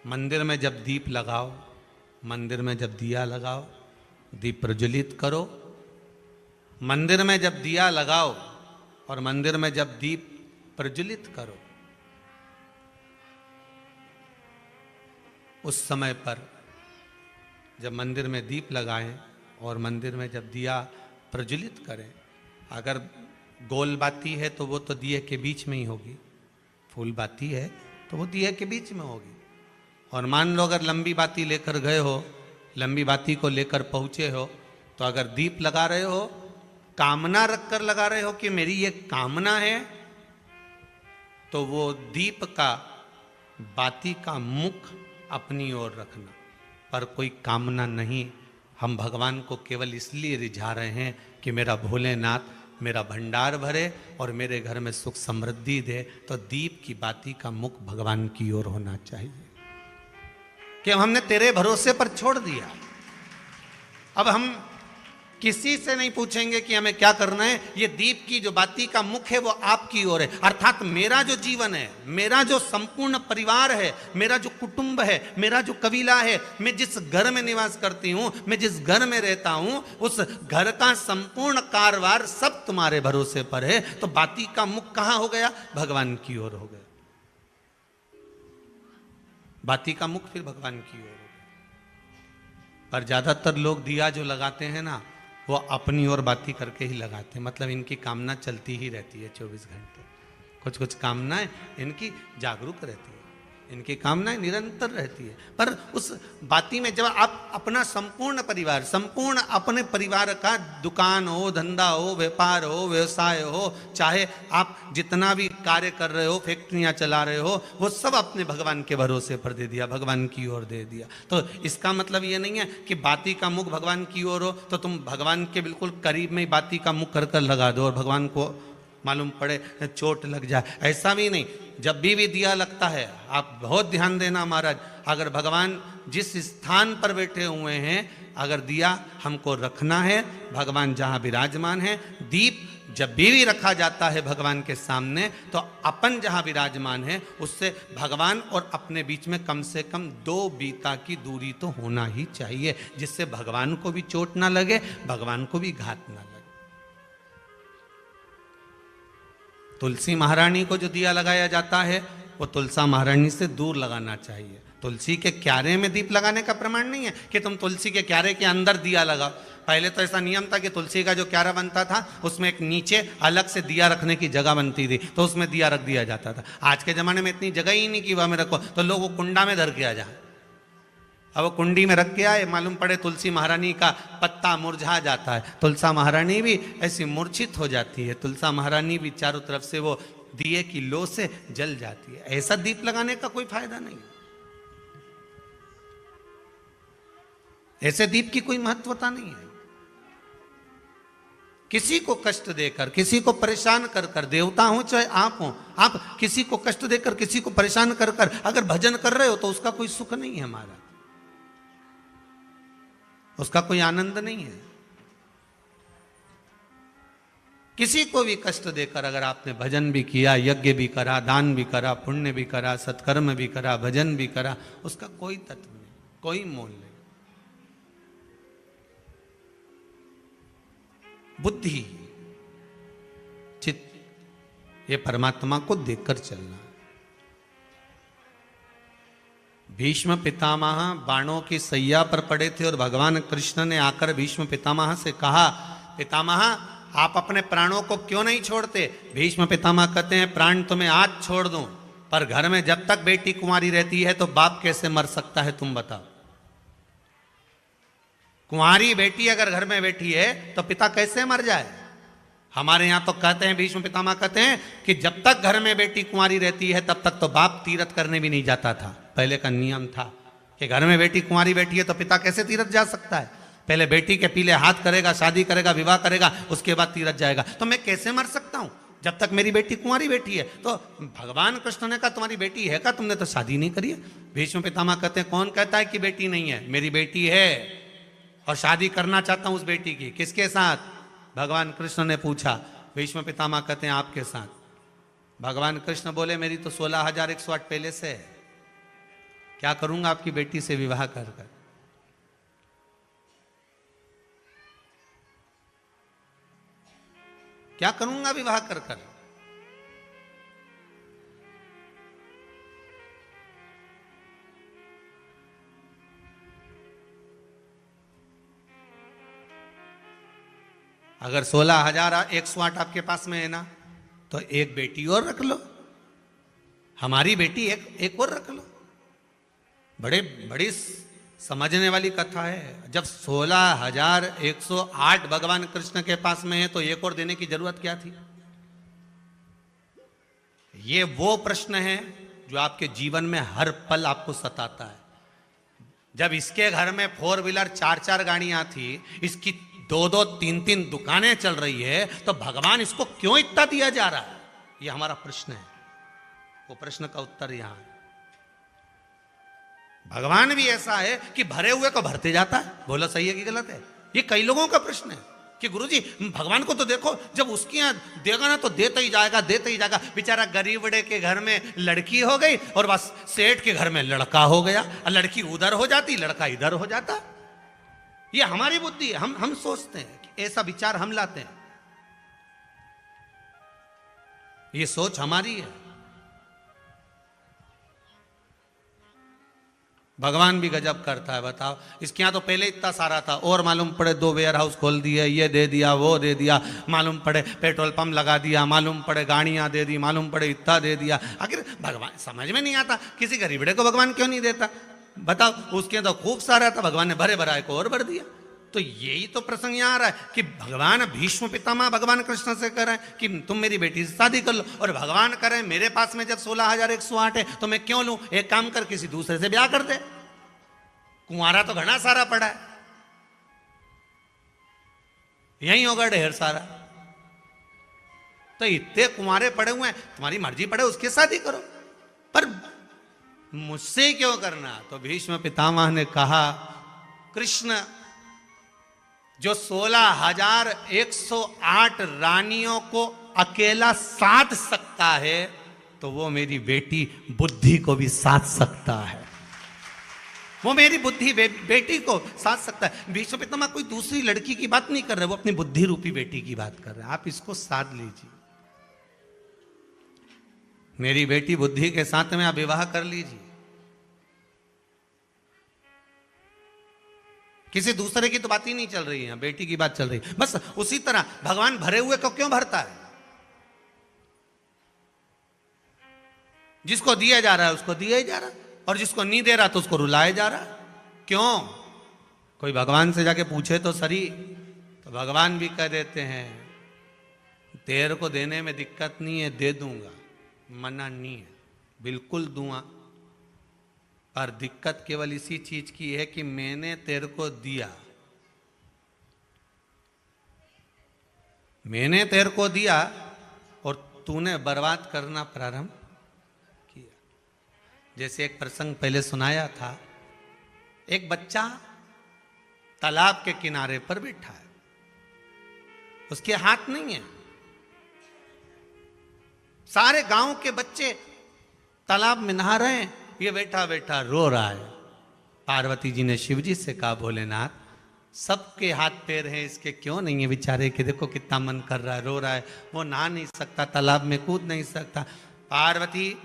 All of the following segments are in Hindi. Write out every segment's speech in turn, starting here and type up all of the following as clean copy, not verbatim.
मंदिर में जब दीप लगाओ, मंदिर में जब दिया लगाओ, दीप प्रज्वलित करो। मंदिर में जब दिया लगाओ और मंदिर में जब दीप प्रज्वलित करो, उस समय पर जब मंदिर में दीप लगाएं और मंदिर में जब दिया प्रज्वलित करें, अगर गोल बाती है तो वो तो दिए के बीच में ही होगी, फूल बाती है तो वो दिए के बीच में होगी। और मान लो अगर लंबी बाती लेकर गए हो, लंबी बाती को लेकर पहुंचे हो, तो अगर दीप लगा रहे हो, कामना रखकर लगा रहे हो कि मेरी ये कामना है, तो वो दीप का, बाती का मुख अपनी ओर रखना, पर कोई कामना नहीं। हम भगवान को केवल इसलिए रिझा रहे हैं कि मेरा भोलेनाथ मेरा भंडार भरे और मेरे घर में सुख समृद्धि दे। तो दीप की बाती का मुख भगवान की ओर होना चाहिए कि हमने तेरे भरोसे पर छोड़ दिया। अब हम किसी से नहीं पूछेंगे कि हमें क्या करना है, ये दीप की जो बाती का मुख है वो आपकी ओर है। अर्थात मेरा जो जीवन है, मेरा जो संपूर्ण परिवार है, मेरा जो कुटुंब है, मेरा जो कबीला है, मैं जिस घर में निवास करती हूं, मैं जिस घर में रहता हूं, उस घर का संपूर्ण कारभार सब तुम्हारे भरोसे पर है। तो बाती का मुख कहां हो गया? भगवान की ओर हो गया। बाती का मुख फिर भगवान की ओर हो गया। पर ज्यादातर लोग दिया जो लगाते हैं ना, वो अपनी ओर बाती करके ही लगाते हैं। मतलब इनकी कामना चलती ही रहती है 24 घंटे। कुछ कुछ कामनाएं इनकी जागरूक रहती है, इनकी कामनाएं निरंतर रहती है। पर उस बाती में जब आप अपना संपूर्ण परिवार, संपूर्ण अपने परिवार का, दुकान हो, धंधा हो, व्यापार हो, व्यवसाय हो, चाहे आप जितना भी कार्य कर रहे हो, फैक्ट्रियां चला रहे हो, वो सब अपने भगवान के भरोसे पर दे दिया, भगवान की ओर दे दिया। तो इसका मतलब ये नहीं है कि बाती का मुख भगवान की ओर हो तो तुम भगवान के बिल्कुल करीब में ही बाती का मुख कर लगा दो और भगवान को मालूम पड़े चोट लग जाए, ऐसा भी नहीं। जब भी दिया लगता है, आप बहुत ध्यान देना महाराज, अगर भगवान जिस स्थान पर बैठे हुए हैं, अगर दिया हमको रखना है, भगवान जहां विराजमान है, दीप जब भी रखा जाता है भगवान के सामने, तो अपन जहां विराजमान है उससे भगवान और अपने बीच में कम से कम 2 बीता की दूरी तो होना ही चाहिए, जिससे भगवान को भी चोट ना लगे, भगवान को भी घात ना लगे। तुलसी महारानी को जो दिया लगाया जाता है वो तुलसा महारानी से दूर लगाना चाहिए। तुलसी के क्यारे में दीप लगाने का प्रमाण नहीं है कि तुम तुलसी के क्यारे के अंदर दिया लगाओ। पहले तो ऐसा नियम था कि तुलसी का जो क्यारा बनता था उसमें एक नीचे अलग से दिया रखने की जगह बनती थी, तो उसमें दिया रख दिया जाता था। आज के जमाने में इतनी जगह ही नहीं कि वह में रखो, तो लोग वो कुंडा में धर के आ जाए। अब वो कुंडी में रख के आए, मालूम पड़े तुलसी महारानी का पत्ता मुरझा जाता है, तुलसा महारानी भी ऐसी मूर्छित हो जाती है, तुलसा महारानी भी चारों तरफ से वो दिए की लो से जल जाती है। ऐसा दीप लगाने का कोई फायदा नहीं, ऐसे दीप की कोई महत्वता नहीं है। किसी को कष्ट देकर, किसी को परेशान कर कर, देवता हो चाहे आप हो, आप किसी को कष्ट देकर, किसी को परेशान कर कर अगर भजन कर रहे हो तो उसका कोई सुख नहीं है हमारा, उसका कोई आनंद नहीं है। किसी को भी कष्ट देकर अगर आपने भजन भी किया, यज्ञ भी करा, दान भी करा, पुण्य भी करा, सत्कर्म भी करा, भजन भी करा, उसका कोई तत्व नहीं, कोई मोल नहीं। बुद्धि, चित्त, ये परमात्मा को देखकर चलना। भीष्म पितामह बाणों की सैया पर पड़े थे और भगवान कृष्ण ने आकर भीष्म पितामह से कहा, पितामह आप अपने प्राणों को क्यों नहीं छोड़ते? भीष्म पितामह कहते हैं, प्राण तो मैं आज छोड़ दूं, पर घर में जब तक बेटी कुंवारी रहती है तो बाप कैसे मर सकता है, तुम बताओ। कुंवारी बेटी अगर घर में बैठी है तो पिता कैसे मर जाए? हमारे यहां तो कहते हैं, भीष्म पितामह कहते हैं कि जब तक घर में बेटी कुंवारी रहती है तब तक तो बाप तीर्थ करने भी नहीं जाता था। पहले का नियम था कि घर में बेटी कुंवारी बैठी है तो पिता कैसे तीर्थ जा सकता है? पहले बेटी के पीले हाथ करेगा, शादी करेगा, विवाह करेगा, उसके बाद तीर्थ जाएगा। तो मैं कैसे मर सकता हूं जब तक मेरी बेटी कुंवारी बैठी है? तो भगवान कृष्ण ने कहा, तुम्हारी बेटी है क्या? तुमने तो शादी नहीं करी है। भीष्म पितामह कहते हैं, कौन कहता है कि बेटी नहीं है? मेरी बेटी है और शादी करना चाहता हूं उस बेटी की। किसके साथ? भगवान कृष्ण ने पूछा। भीष्म पितामह कहते हैं, आपके साथ। भगवान कृष्ण बोले, मेरी तो 16,108 पहले से है। क्या करूंगा आपकी बेटी से विवाह कर कर? क्या करूंगा विवाह कर कर? अगर 16,108 आपके पास में है ना, तो एक बेटी और रख लो, हमारी बेटी एक और रख लो। बड़ी समझने वाली कथा है। जब 16,108 भगवान कृष्ण के पास में है तो एक और देने की जरूरत क्या थी? ये वो प्रश्न है जो आपके जीवन में हर पल आपको सताता है। जब इसके घर में 4 व्हीलर 4 गाड़ियां थी, इसकी 2 3 दुकानें चल रही है, तो भगवान इसको क्यों इतना दिया जा रहा है? ये हमारा प्रश्न है। वो प्रश्न का उत्तर यहां है। भगवान भी ऐसा है कि भरे हुए को भरते जाता है। बोलो सही है कि गलत है? ये कई लोगों का प्रश्न है कि गुरुजी भगवान को तो देखो, जब उसके यहां देगा ना तो देता ही जाएगा, देता ही जाएगा। बेचारा गरीबड़े के घर में लड़की हो गई और बस सेठ के घर में लड़का हो गया, और लड़की उधर हो जाती, लड़का इधर हो जाता। ये हमारी बुद्धि है। हम सोचते हैं कि ऐसा विचार हम लाते हैं। ये सोच हमारी है। भगवान भी गजब करता है। बताओ, इसके यहां तो पहले इतना सारा था, और मालूम पड़े 2 वेयर हाउस खोल दिए, ये दे दिया, वो दे दिया, मालूम पड़े पेट्रोल पंप लगा दिया, मालूम पड़े गाड़ियां दे दी, मालूम पड़े इतना दे दिया। आखिर भगवान समझ में नहीं आता, किसी गरीबड़े को भगवान क्यों नहीं देता? बताओ, उसके तो खूब सारा था, भगवान ने भरे भराए को और भर दिया। तो यही तो प्रसंग यहां आ रहा है कि भगवान भीष्म पितामह भगवान कृष्ण से कह रहे हैं कि तुम मेरी बेटी से शादी कर लो, और भगवान करें मेरे पास में जब 16,108 है तो मैं क्यों लूं? एक काम कर, किसी दूसरे से ब्याह कर दे, कुंवारा तो घना सारा पड़ा है, यही होगा ढेर सारा। तो इतने कुंवारे पड़े हुए हैं, तुम्हारी मर्जी पड़े उसके शादी करो, पर मुझसे क्यों करना? तो भीष्म पितामह ने कहा, कृष्ण जो 16,108 रानियों को अकेला साध सकता है, तो वो मेरी बेटी बुद्धि को भी साध सकता है। वो मेरी बुद्धि बेटी को साध सकता है। भीष्म पितामह कोई दूसरी लड़की की बात नहीं कर रहे, वो अपनी बुद्धि रूपी बेटी की बात कर रहे हैं। आप इसको साध लीजिए, मेरी बेटी बुद्धि के साथ में आप विवाह कर लीजिए। किसी दूसरे की तो बात ही नहीं चल रही है, बेटी की बात चल रही है। बस उसी तरह भगवान भरे हुए को क्यों भरता है? जिसको दिया जा रहा है उसको दिया ही जा रहा है, और जिसको नहीं दे रहा तो उसको रुलाया जा रहा है। क्यों? कोई भगवान से जाके पूछे तो सही, तो भगवान भी कह देते हैं तेरे को देने में दिक्कत नहीं है, दे दूंगा, मना नहीं है, बिल्कुल दूंगा। पर दिक्कत केवल इसी चीज की है कि मैंने तेरे को दिया, मैंने तेरे को दिया और तूने बर्बाद करना प्रारंभ किया। जैसे एक प्रसंग पहले सुनाया था, एक बच्चा तालाब के किनारे पर बैठा है, उसके हाथ नहीं है। सारे गांव के बच्चे तालाब में नहा रहे हैं, ये बैठा बैठा रो रहा है। पार्वती जी ने शिव जी से कहा, भोलेनाथ सबके हाथ पैर हैं, इसके क्यों नहीं है बेचारे के? देखो कितना मन कर रहा है, रो रहा है, वो नहा नहीं सकता, तालाब में कूद नहीं सकता। पार्वती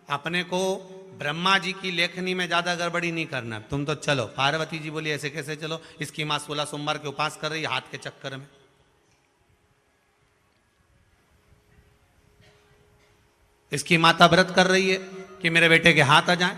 अपने को ब्रह्मा जी की लेखनी में ज्यादा गड़बड़ी नहीं करना, तुम तो चलो। पार्वती जी बोली ऐसे कैसे चलो? इसकी मां 16 सोमवार के उपास कर रही है हाथ के चक्कर में। इसकी माता व्रत कर रही है कि मेरे बेटे के हाथ आ जाएं।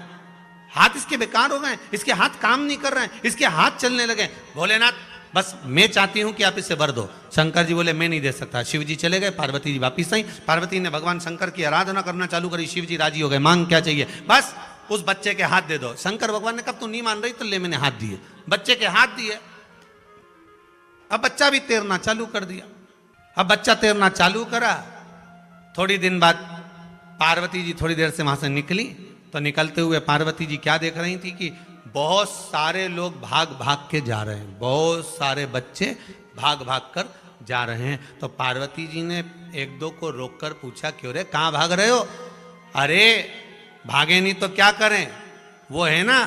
हाथ इसके बेकार हो गए, इसके हाथ काम नहीं कर रहे हैं, इसके हाथ चलने लगे। भोलेनाथ बस मैं चाहती हूं कि आप इसे वर दो। शंकर जी बोले मैं नहीं दे सकता। शिव जी चले गए, पार्वती जी वापिस आई। पार्वती ने भगवान शंकर की आराधना करना चालू करी। शिव जी राजी हो गए, मांग क्या चाहिए? बस उस बच्चे के हाथ दे दो। शंकर भगवान ने कहा तू नहीं मान रही तो ले, मैंने हाथ दिए, बच्चे के हाथ दिए। अब बच्चा भी तैरना चालू कर दिया। अब बच्चा तैरना चालू करा, थोड़ी दिन बाद पार्वती जी थोड़ी देर से वहां से निकली, तो निकलते हुए पार्वती जी क्या देख रही थी कि बहुत सारे लोग भाग भाग के जा रहे हैं, बहुत सारे बच्चे भाग भाग कर जा रहे हैं। तो पार्वती जी ने एक दो को रोककर पूछा, क्यों रे कहाँ भाग रहे हो? अरे भागे नहीं तो क्या करें, वो है ना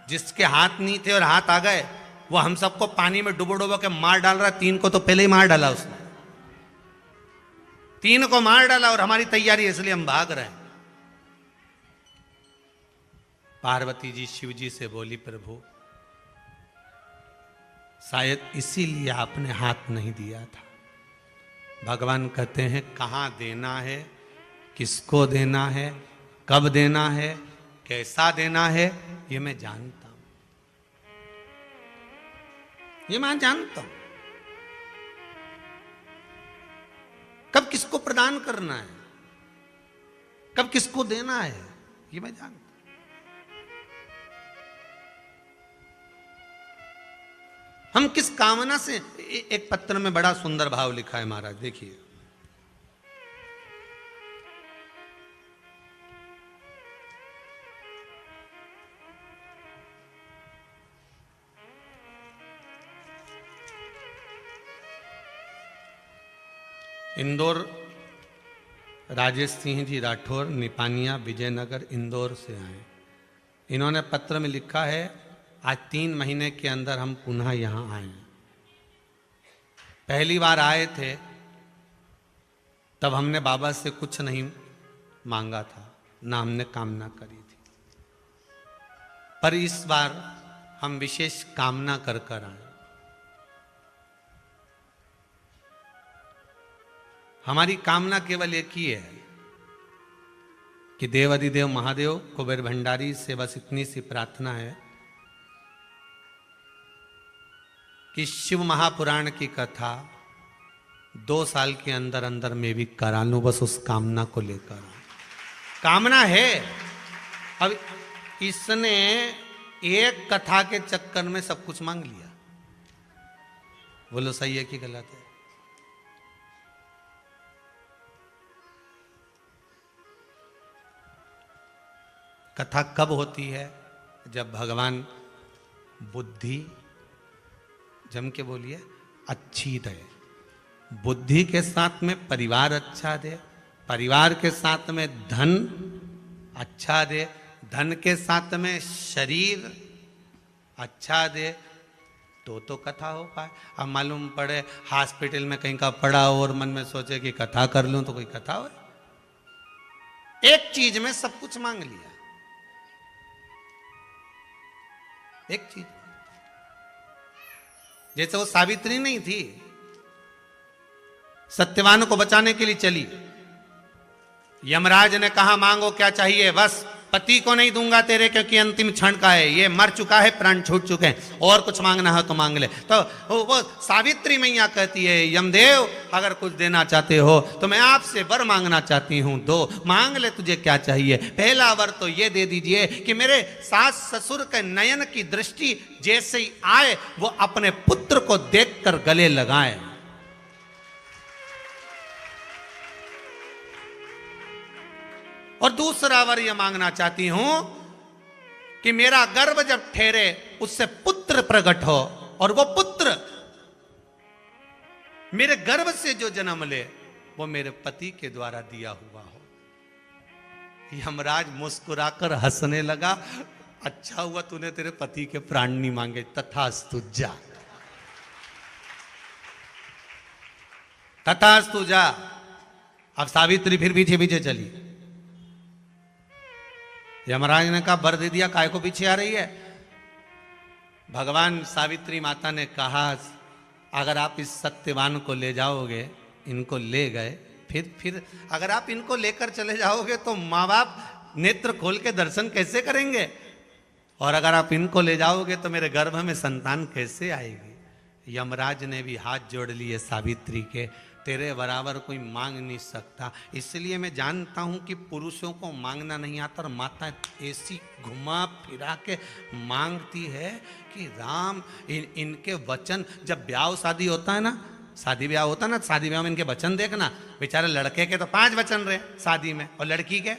जिसके हाथ नहीं थे और हाथ आ गए, वो हम सबको पानी में डुबो डुबो के मार डाल रहा। 3 को तो पहले ही मार डाला उसने, 3 को मार डाला और हमारी तैयारी, इसलिए हम भाग रहे हैं। पार्वती जी शिव जी से बोली, प्रभु शायद इसीलिए आपने हाथ नहीं दिया था। भगवान कहते हैं कहां देना है, किसको देना है, कब देना है, कैसा देना है, ये मैं जानता हूं, ये मैं जानता हूं। कब किसको प्रदान करना है, कब किसको देना है, ये मैं जानता हूं। हम किस कामना से, एक पत्र में बड़ा सुंदर भाव लिखा है महाराज, देखिए। इंदौर, राजेश सिंह जी राठौर, निपानिया, विजयनगर, इंदौर से आए। इन्होंने पत्र में लिखा है, आज 3 महीने के अंदर हम पुनः यहां आए। पहली बार आए थे तब हमने बाबा से कुछ नहीं मांगा था, ना हमने कामना करी थी, पर इस बार हम विशेष कामना कर कर आए। हमारी कामना केवल एक ही है कि देवाधिदेव महादेव कुबेर भंडारी से बस इतनी सी प्रार्थना है कि शिव महापुराण की कथा 2 साल के अंदर अंदर मैं भी करा लूं, बस उस कामना को लेकर। कामना है। अब इसने एक कथा के चक्कर में सब कुछ मांग लिया। बोलो सही है कि गलत है? कथा कब होती है? जब भगवान बुद्धि, जम के बोलिए, अच्छी दे। बुद्धि के साथ में परिवार अच्छा दे, परिवार के साथ में धन अच्छा दे, धन के साथ में शरीर अच्छा दे, तो कथा हो पाए। अब मालूम पड़े हॉस्पिटल में कहीं का पड़ा हो और मन में सोचे कि कथा कर लूं, तो कोई कथा हो? एक चीज में सब कुछ मांग लिया, एक चीज। जैसे वो सावित्री नहीं थी, सत्यवान को बचाने के लिए चली। यमराज ने कहा मांगो क्या चाहिए, बस पति को नहीं दूंगा तेरे, क्योंकि अंतिम क्षण का है, ये मर चुका है, प्राण छूट चुके हैं, और कुछ मांगना है तो मांग ले। तो वो सावित्री मैया कहती है, यमदेव अगर कुछ देना चाहते हो तो मैं आपसे वर मांगना चाहती हूं, दो, मांग ले, तुझे क्या चाहिए। पहला वर तो ये दे दीजिए कि मेरे सास ससुर के नयन की दृष्टि जैसे ही आए वो अपने पुत्र को देखकर गले लगाए। और दूसरा वर यह मांगना चाहती हूं कि मेरा गर्भ जब ठहरे उससे पुत्र प्रकट हो, और वो पुत्र मेरे गर्भ से जो जन्म ले वो मेरे पति के द्वारा दिया हुआ हो। यमराज मुस्कुराकर हंसने लगा, अच्छा हुआ तूने तेरे पति के प्राण नहीं मांगे, तथास्तु जा, तथास्तु जा। अब सावित्री फिर पीछे पीछे चली। यमराज ने कहा वर दे दिया, काय को पीछे आ रही है? भगवान सावित्री माता ने कहा अगर आप इस सत्यवान को ले जाओगे, इनको ले गए, फिर अगर आप इनको लेकर चले जाओगे तो माँ बाप नेत्र खोल के दर्शन कैसे करेंगे, और अगर आप इनको ले जाओगे तो मेरे गर्भ में संतान कैसे आएगी। यमराज ने भी हाथ जोड़ लिए सावित्री के, तेरे बराबर कोई मांग नहीं सकता। इसलिए मैं जानता हूं कि पुरुषों को मांगना नहीं आता, और माता ऐसी घुमा फिरा के मांगती है कि राम इनके वचन, जब ब्याह शादी होता है ना, शादी ब्याह होता है ना, शादी ब्याह में इनके वचन देखना, बेचारे लड़के के तो 5 वचन रहे शादी में, और लड़की के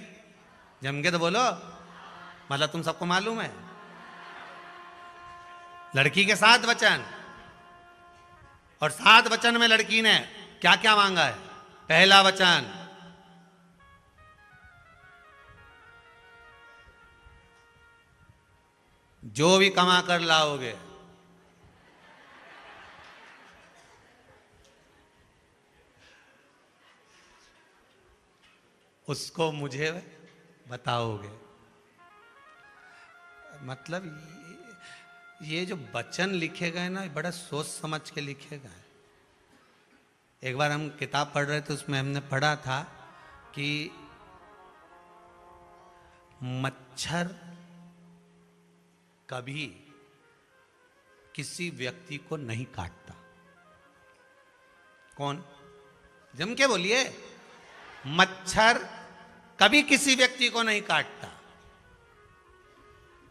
जम के तो बोलो, मतलब तुम सबको मालूम है, लड़की के 7 वचन, और 7 वचन में लड़की ने क्या क्या मांगा है। पहला वचन, जो भी कमा कर लाओगे उसको मुझे बताओगे। मतलब ये जो वचन लिखे गए ना, बड़ा सोच समझ के लिखे गए। एक बार हम किताब पढ़ रहे थे, उसमें हमने पढ़ा था कि मच्छर कभी किसी व्यक्ति को नहीं काटता। कौन? जम के बोलिए। मच्छर कभी किसी व्यक्ति को नहीं काटता।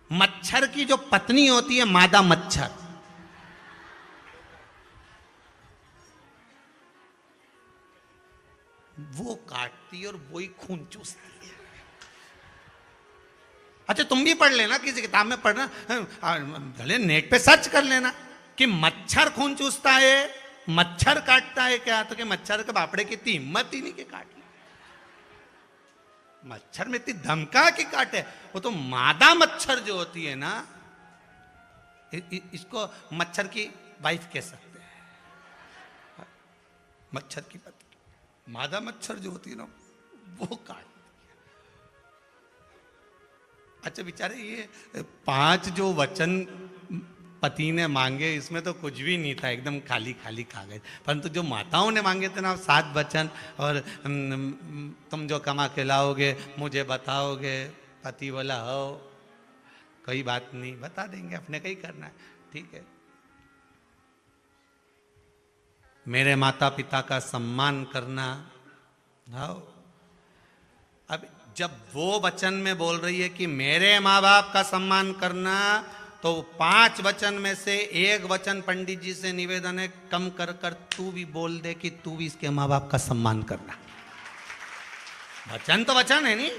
मच्छर की जो पत्नी होती है, मादा मच्छर, वो काटती है और वो ही खून चूसती है। अच्छा, तुम भी पढ़ लेना, किसी किताब में पढ़ना, भले नेट पे सर्च कर लेना कि मच्छर खून चूसता है, मच्छर काटता है क्या। तो कि मच्छर के बापड़े की इतनी हिम्मत ही नहीं कि काट ले। मच्छर में इतनी धमका की काटे। वो तो मादा मच्छर जो होती है ना, इसको मच्छर की वाइफ कह सकते हैं, मच्छर की पत्नी। मादा मच्छर जो होती है ना, वो काट। अच्छा बेचारे, ये 5 जो वचन पति ने मांगे, इसमें तो कुछ भी नहीं था, एकदम खाली खाली कागज। परंतु जो माताओं ने मांगे थे ना, 7 वचन, और तुम जो कमा के लाओगे मुझे बताओगे। पति बोला हो, कोई बात नहीं, बता देंगे, अपने का ही करना है, ठीक है। मेरे माता पिता का सम्मान करना। हो, अब जब वो वचन में बोल रही है कि मेरे माँ बाप का सम्मान करना, तो 5 वचन में से एक वचन पंडित जी से निवेदन है, कम कर कर तू भी बोल दे कि तू भी इसके माँ बाप का सम्मान करना। वचन तो वचन है नहीं।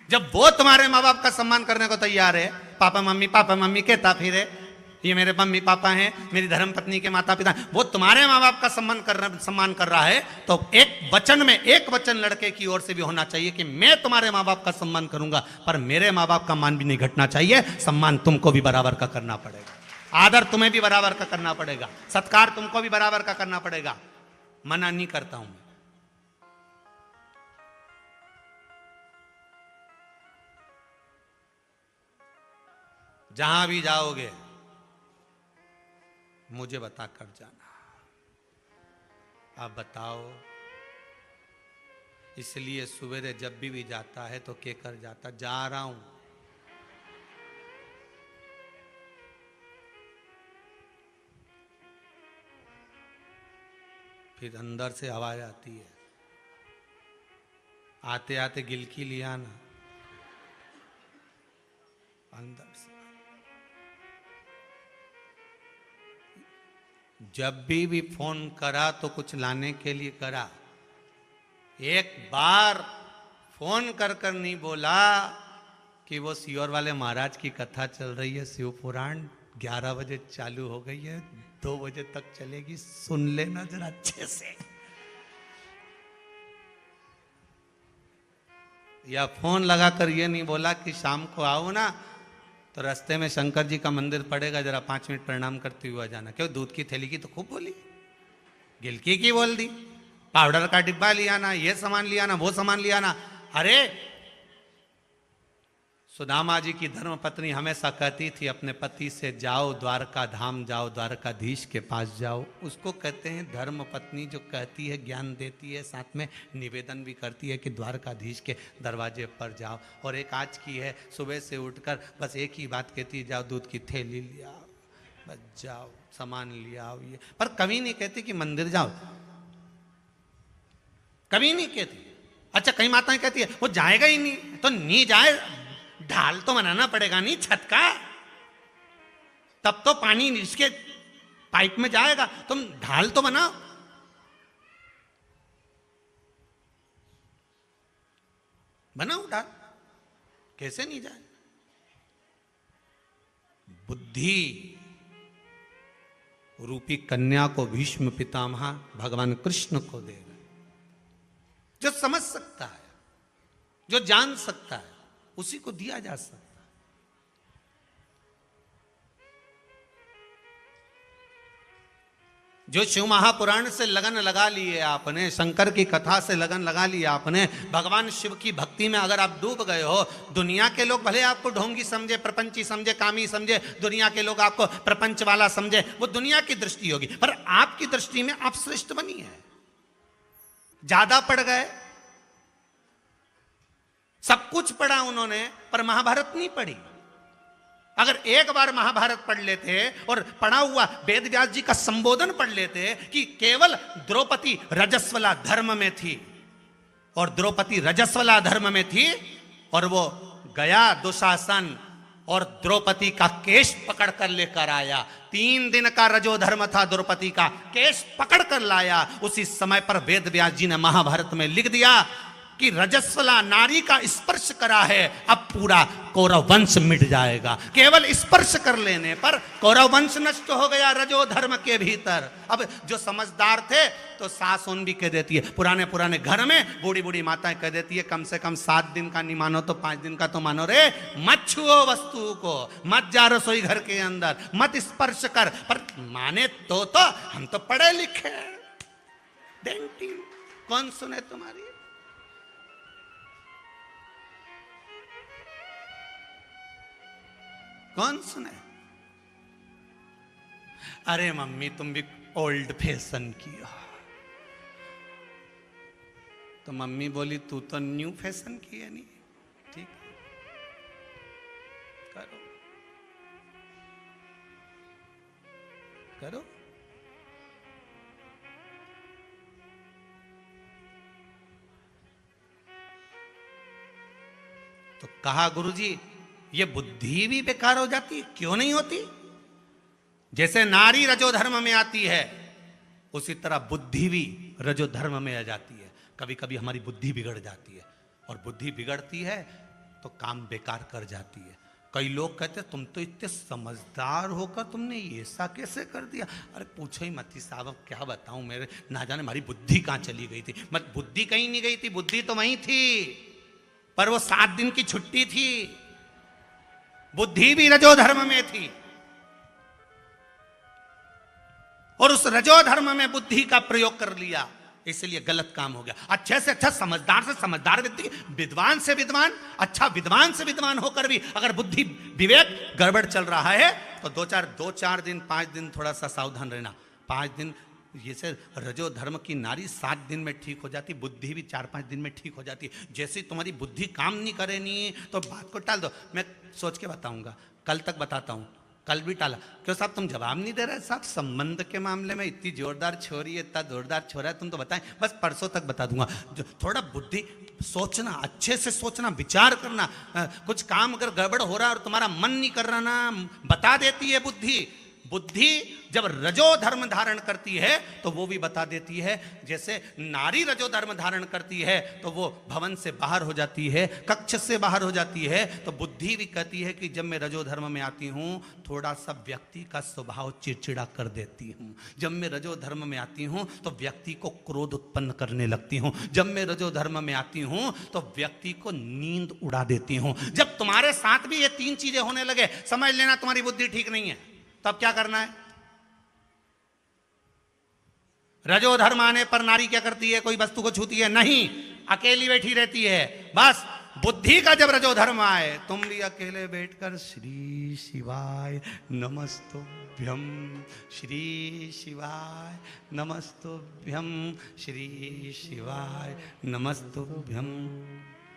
जब वो तुम्हारे माँ बाप का सम्मान करने को तैयार है, पापा मम्मी कहता फिर है, ये मेरे मम्मी पापा हैं, मेरी धर्म पत्नी के माता पिता, वो तुम्हारे माँ बाप का सम्मान कर रहा है, तो एक वचन में एक वचन लड़के की ओर से भी होना चाहिए कि मैं तुम्हारे माँ बाप का सम्मान करूंगा, पर मेरे माँ बाप का मान भी नहीं घटना चाहिए। सम्मान तुमको भी बराबर का करना पड़ेगा, आदर तुम्हें भी बराबर का करना पड़ेगा, सत्कार तुमको भी बराबर का करना पड़ेगा। मना नहीं करता हूं। जहां भी जाओगे मुझे बता कर जाना। आप बताओ। इसलिए सवेरे जब भी जाता है तो के कर जाता, जा रहा हूं। फिर अंदर से आवाज आती है, आते आते गिलकी लिया ना, अंदर से। जब भी फोन करा तो कुछ लाने के लिए करा। एक बार फोन कर कर नहीं बोला कि वो सीहोर वाले महाराज की कथा चल रही है, शिव पुराण 11 बजे चालू हो गई है, 2 बजे तक चलेगी, सुन लेना जरा अच्छे से। या फोन लगाकर ये नहीं बोला कि शाम को आओ ना, तो रास्ते में शंकर जी का मंदिर पड़ेगा, जरा 5 मिनट प्रणाम करते हुए जाना। क्यों? दूध की थैली की तो खूब बोली, गिलकी की बोल दी, पाउडर का डिब्बा लिया ना, ये सामान लिया ना, वो सामान लिया ना। अरे सुदामा जी की धर्म पत्नी हमेशा कहती थी अपने पति से, जाओ द्वारका धाम जाओ, द्वारकाधीश के पास जाओ। उसको कहते हैं धर्म पत्नी, जो कहती है, ज्ञान देती है, साथ में निवेदन भी करती है कि द्वारकाधीश के दरवाजे पर जाओ। और एक आज की है, सुबह से उठकर बस एक ही बात कहती है, जाओ दूध की थैली ले आओ, बस जाओ सामान ले आओ। ये पर कभी नहीं कहती कि मंदिर जाओ, कभी नहीं कहती। अच्छा, कई माताएं कहती है वो जाएगा ही नहीं, तो नहीं जाए, ढाल तो बनाना पड़ेगा नहीं छत का, तब तो पानी इसके पाइप में जाएगा, तुम ढाल तो बनाओ। बनाओ ढाल, कैसे नहीं जाए। बुद्धि रूपी कन्या को भीष्म पितामह भगवान कृष्ण को दे गए। जो समझ सकता है, जो जान सकता है, उसी को दिया जा सकता है। जो शिव महापुराण से लगन लगा लिए आपने, शंकर की कथा से लगन लगा लिया आपने, भगवान शिव की भक्ति में अगर आप डूब गए हो, दुनिया के लोग भले आपको ढोंगी समझे, प्रपंची समझे, कामी समझे, दुनिया के लोग आपको प्रपंच वाला समझे, वो दुनिया की दृष्टि होगी, पर आपकी दृष्टि में आप श्रेष्ठ बनी है। ज्यादा पढ़ गए, सब कुछ पढ़ा उन्होंने, पर महाभारत नहीं पढ़ी। अगर एक बार महाभारत पढ़ लेते और पढ़ा हुआ वेद व्यास जी का संबोधन पढ़ लेते कि केवल द्रौपदी रजस्वला धर्म में थी, और द्रौपदी रजस्वला धर्म में थी, और वो गया दुशासन और द्रौपदी का केश पकड़ कर लेकर आया। 3 दिन का रजो धर्म था द्रौपदी का, केश पकड़ कर लाया। उसी समय पर वेद व्यास जी ने महाभारत में लिख दिया कि रजस्वला नारी का स्पर्श करा है, अब पूरा कौरव वंश मिट जाएगा। केवल स्पर्श कर लेने पर कौरव वंश नष्ट हो गया रजो धर्म के भीतर। अब जो समझदार थे तो सास उन भी कह देती है, पुराने पुराने घर में बूढ़ी बूढ़ी माताएं कह देती है, कम से कम 7 दिन का नहीं मानो तो 5 दिन का तो मानो रे, मत छुओ वस्तु को, मत जा रसोई घर के अंदर, मत स्पर्श कर। पर माने तो हम तो पढ़े लिखे, डेंटिंग कौन सुने तुम्हारी। कौन सुने। अरे मम्मी तुम भी ओल्ड फैशन की हो। तो मम्मी बोली तू तो न्यू फैशन की है। नहीं ठीक करो करो। तो कहा गुरुजी ये बुद्धि भी बेकार हो जाती है। क्यों नहीं होती। जैसे नारी रजो धर्म में आती है, उसी तरह बुद्धि भी रजो धर्म में आ जाती है। कभी कभी हमारी बुद्धि बिगड़ जाती है, और बुद्धि बिगड़ती है तो काम बेकार कर जाती है। कई लोग कहते तुम तो इतने समझदार होकर तुमने ये ऐसा कैसे कर दिया। अरे पूछो ही मत साहब, अब क्या बताऊं, मेरे ना जाने हमारी बुद्धि कहां चली गई थी। मत बुद्धि कहीं नहीं गई थी, बुद्धि तो वहीं थी, पर वो 7 दिन की छुट्टी थी। बुद्धि भी रजो धर्म में थी, और उस रजो धर्म में बुद्धि का प्रयोग कर लिया, इसलिए गलत काम हो गया। अच्छे से अच्छा, समझदार से समझदार व्यक्ति, विद्वान से विद्वान, अच्छा विद्वान से विद्वान होकर भी अगर बुद्धि विवेक गड़बड़ चल रहा है तो 2-4 दिन 5 दिन थोड़ा सा सावधान रहना। 5 दिन जैसे रजो धर्म की नारी 7 दिन में ठीक हो जाती, बुद्धि भी 4-5 दिन में ठीक हो जाती। जैसे तुम्हारी बुद्धि काम नहीं करे नहीं तो बात को टाल दो। मैं सोच के बताऊंगा, कल तक बताता हूं, कल भी टाला। क्यों साहब तुम जवाब नहीं दे रहे साहब, संबंध के मामले में इतनी जोरदार छोरी है, इतना जोरदार छोरा है, तुम तो बताएं। बस परसों तक बता दूंगा। थोड़ा बुद्धि सोचना, अच्छे से सोचना, विचार करना। कुछ काम अगर गड़बड़ हो रहा है और तुम्हारा मन नहीं कर रहा ना, बता देती है बुद्धि। बुद्धि जब रजो धर्म धारण करती है तो वो भी बता देती है। जैसे नारी रजो धर्म धारण करती है तो वो भवन से बाहर हो जाती है, कक्ष से बाहर हो जाती है। तो बुद्धि भी कहती है कि जब मैं रजो धर्म में आती हूँ थोड़ा सा व्यक्ति का स्वभाव चिड़चिड़ा कर देती हूँ। जब मैं रजो धर्म में आती हूँ तो व्यक्ति को क्रोध उत्पन्न करने लगती हूँ। जब मैं रजो धर्म में आती हूँ तो व्यक्ति को नींद उड़ा देती हूँ। जब तुम्हारे साथ भी ये 3 चीजें होने लगे, समझ लेना तुम्हारी बुद्धि ठीक नहीं है। तब क्या करना है। रजो धर्म आने पर नारी क्या करती है, कोई वस्तु को छूती है नहीं, अकेली बैठी रहती है। बस बुद्धि का जब रजो धर्म आए, तुम भी अकेले बैठकर श्री शिवाय नमस्तुभ्यम, श्री शिवाय नमस्तुभ्यम, श्री शिवाय नमस्तुभ्यम।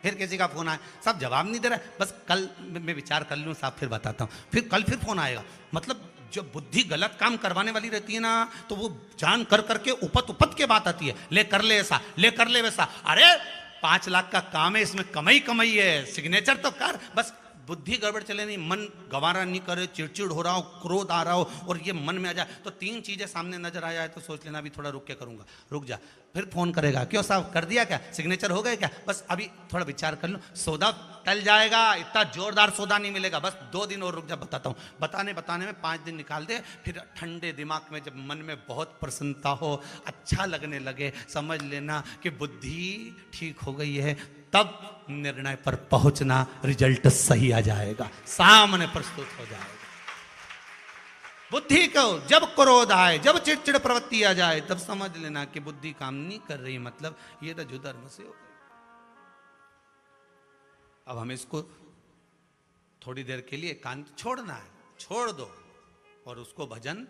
फिर किसी का फोन आए, सब जवाब नहीं दे रहा, बस कल मैं विचार कर लूँ साहब फिर बताता हूँ। फिर कल फिर फोन आएगा। मतलब जब बुद्धि गलत काम करवाने वाली रहती है ना, तो वो जान कर करके उपत के बात आती है, ले कर ले ऐसा, ले कर ले वैसा। अरे 5 लाख का काम है, इसमें कमाई है, सिग्नेचर तो कर। बस बुद्धि गड़बड़ चले नहीं, मन गंवारा नहीं करे, चिड़चिड़ हो रहा हो, क्रोध आ रहा हो और ये मन में आ जाए, तो 3 चीजें सामने नजर आ जाए तो सोच लेना अभी थोड़ा रुक के करूंगा। रुक जा, फिर फोन करेगा, क्यों साहब कर दिया क्या, सिग्नेचर हो गए क्या, बस अभी थोड़ा विचार कर लो, सौदा टल जाएगा। इतना जोरदार सौदा नहीं मिलेगा, बस 2 दिन और रुक जा, बताता हूँ। बताने में 5 दिन निकाल दे। फिर ठंडे दिमाग में जब मन में बहुत प्रसन्नता हो, अच्छा लगने लगे, समझ लेना कि बुद्धि ठीक हो गई है। तब निर्णय पर पहुंचना, रिजल्ट सही आ जाएगा, सामने प्रस्तुत हो जाएगा। बुद्धि को जब क्रोध आए, जब चिड़चिड़ प्रवृत्ति आ जाए, तब समझ लेना कि बुद्धि काम नहीं कर रही, मतलब ये तो जुधर्म से हो गई। अब हमें इसको थोड़ी देर के लिए एकांत छोड़ना है, छोड़ दो और उसको भजन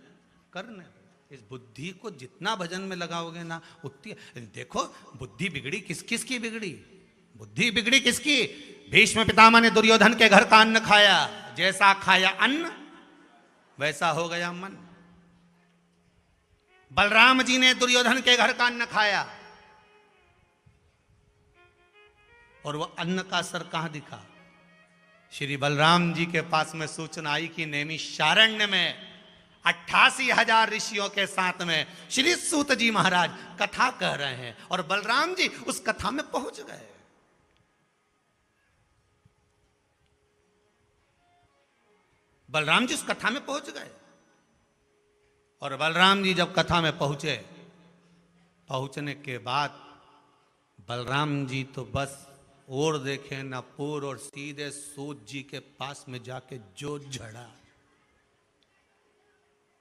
करने दो। इस बुद्धि को जितना भजन में लगाओगे ना उतनी, देखो बुद्धि बिगड़ी किस किस की बिगड़ी, बुद्धि बिगड़ी किसकी? भीष्म पितामह ने दुर्योधन के घर का अन्न खाया, जैसा खाया अन्न वैसा हो गया मन। बलराम जी ने दुर्योधन के घर का अन्न खाया और वो अन्न का असर कहां दिखा? श्री बलराम जी के पास में सूचना आई कि नैमिषारण्य में 88,000 ऋषियों के साथ में श्री सूत जी महाराज कथा कह रहे हैं और बलराम जी उस कथा में पहुंच गए। बलराम जी उस कथा में पहुंच गए और बलराम जी जब कथा में पहुंचे, पहुंचने के बाद बलराम जी तो बस और देखे ना पूर और सीधे सूत जी के पास में जाके जो झड़ा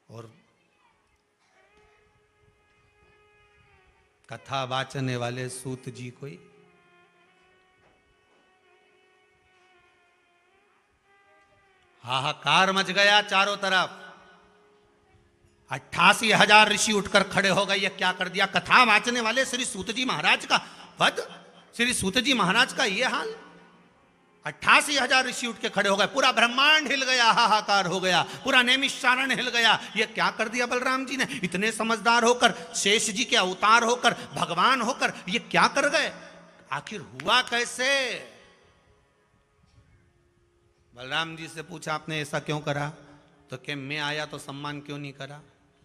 और कथा वाचने वाले सूत जी कोई हाहाकार मच गया चारों तरफ। 88,000 ऋषि उठकर खड़े हो गए। ये क्या कर दिया? कथा वाचने वाले श्री सूत जी महाराज का वध, श्री सूत जी महाराज का ये हाल। 88,000 ऋषि उठ के खड़े हो गए, पूरा ब्रह्मांड हिल गया, हाहाकार हो गया, पूरा नैमिषारण्य हिल गया। ये क्या कर दिया बलराम जी ने? इतने समझदार होकर, शेष जी के अवतार होकर, भगवान होकर ये क्या कर गए? आखिर हुआ कैसे? बलराम जी से पूछा आपने ऐसा क्यों करा? तो कि मैं आया तो सम्मान क्यों नहीं करा,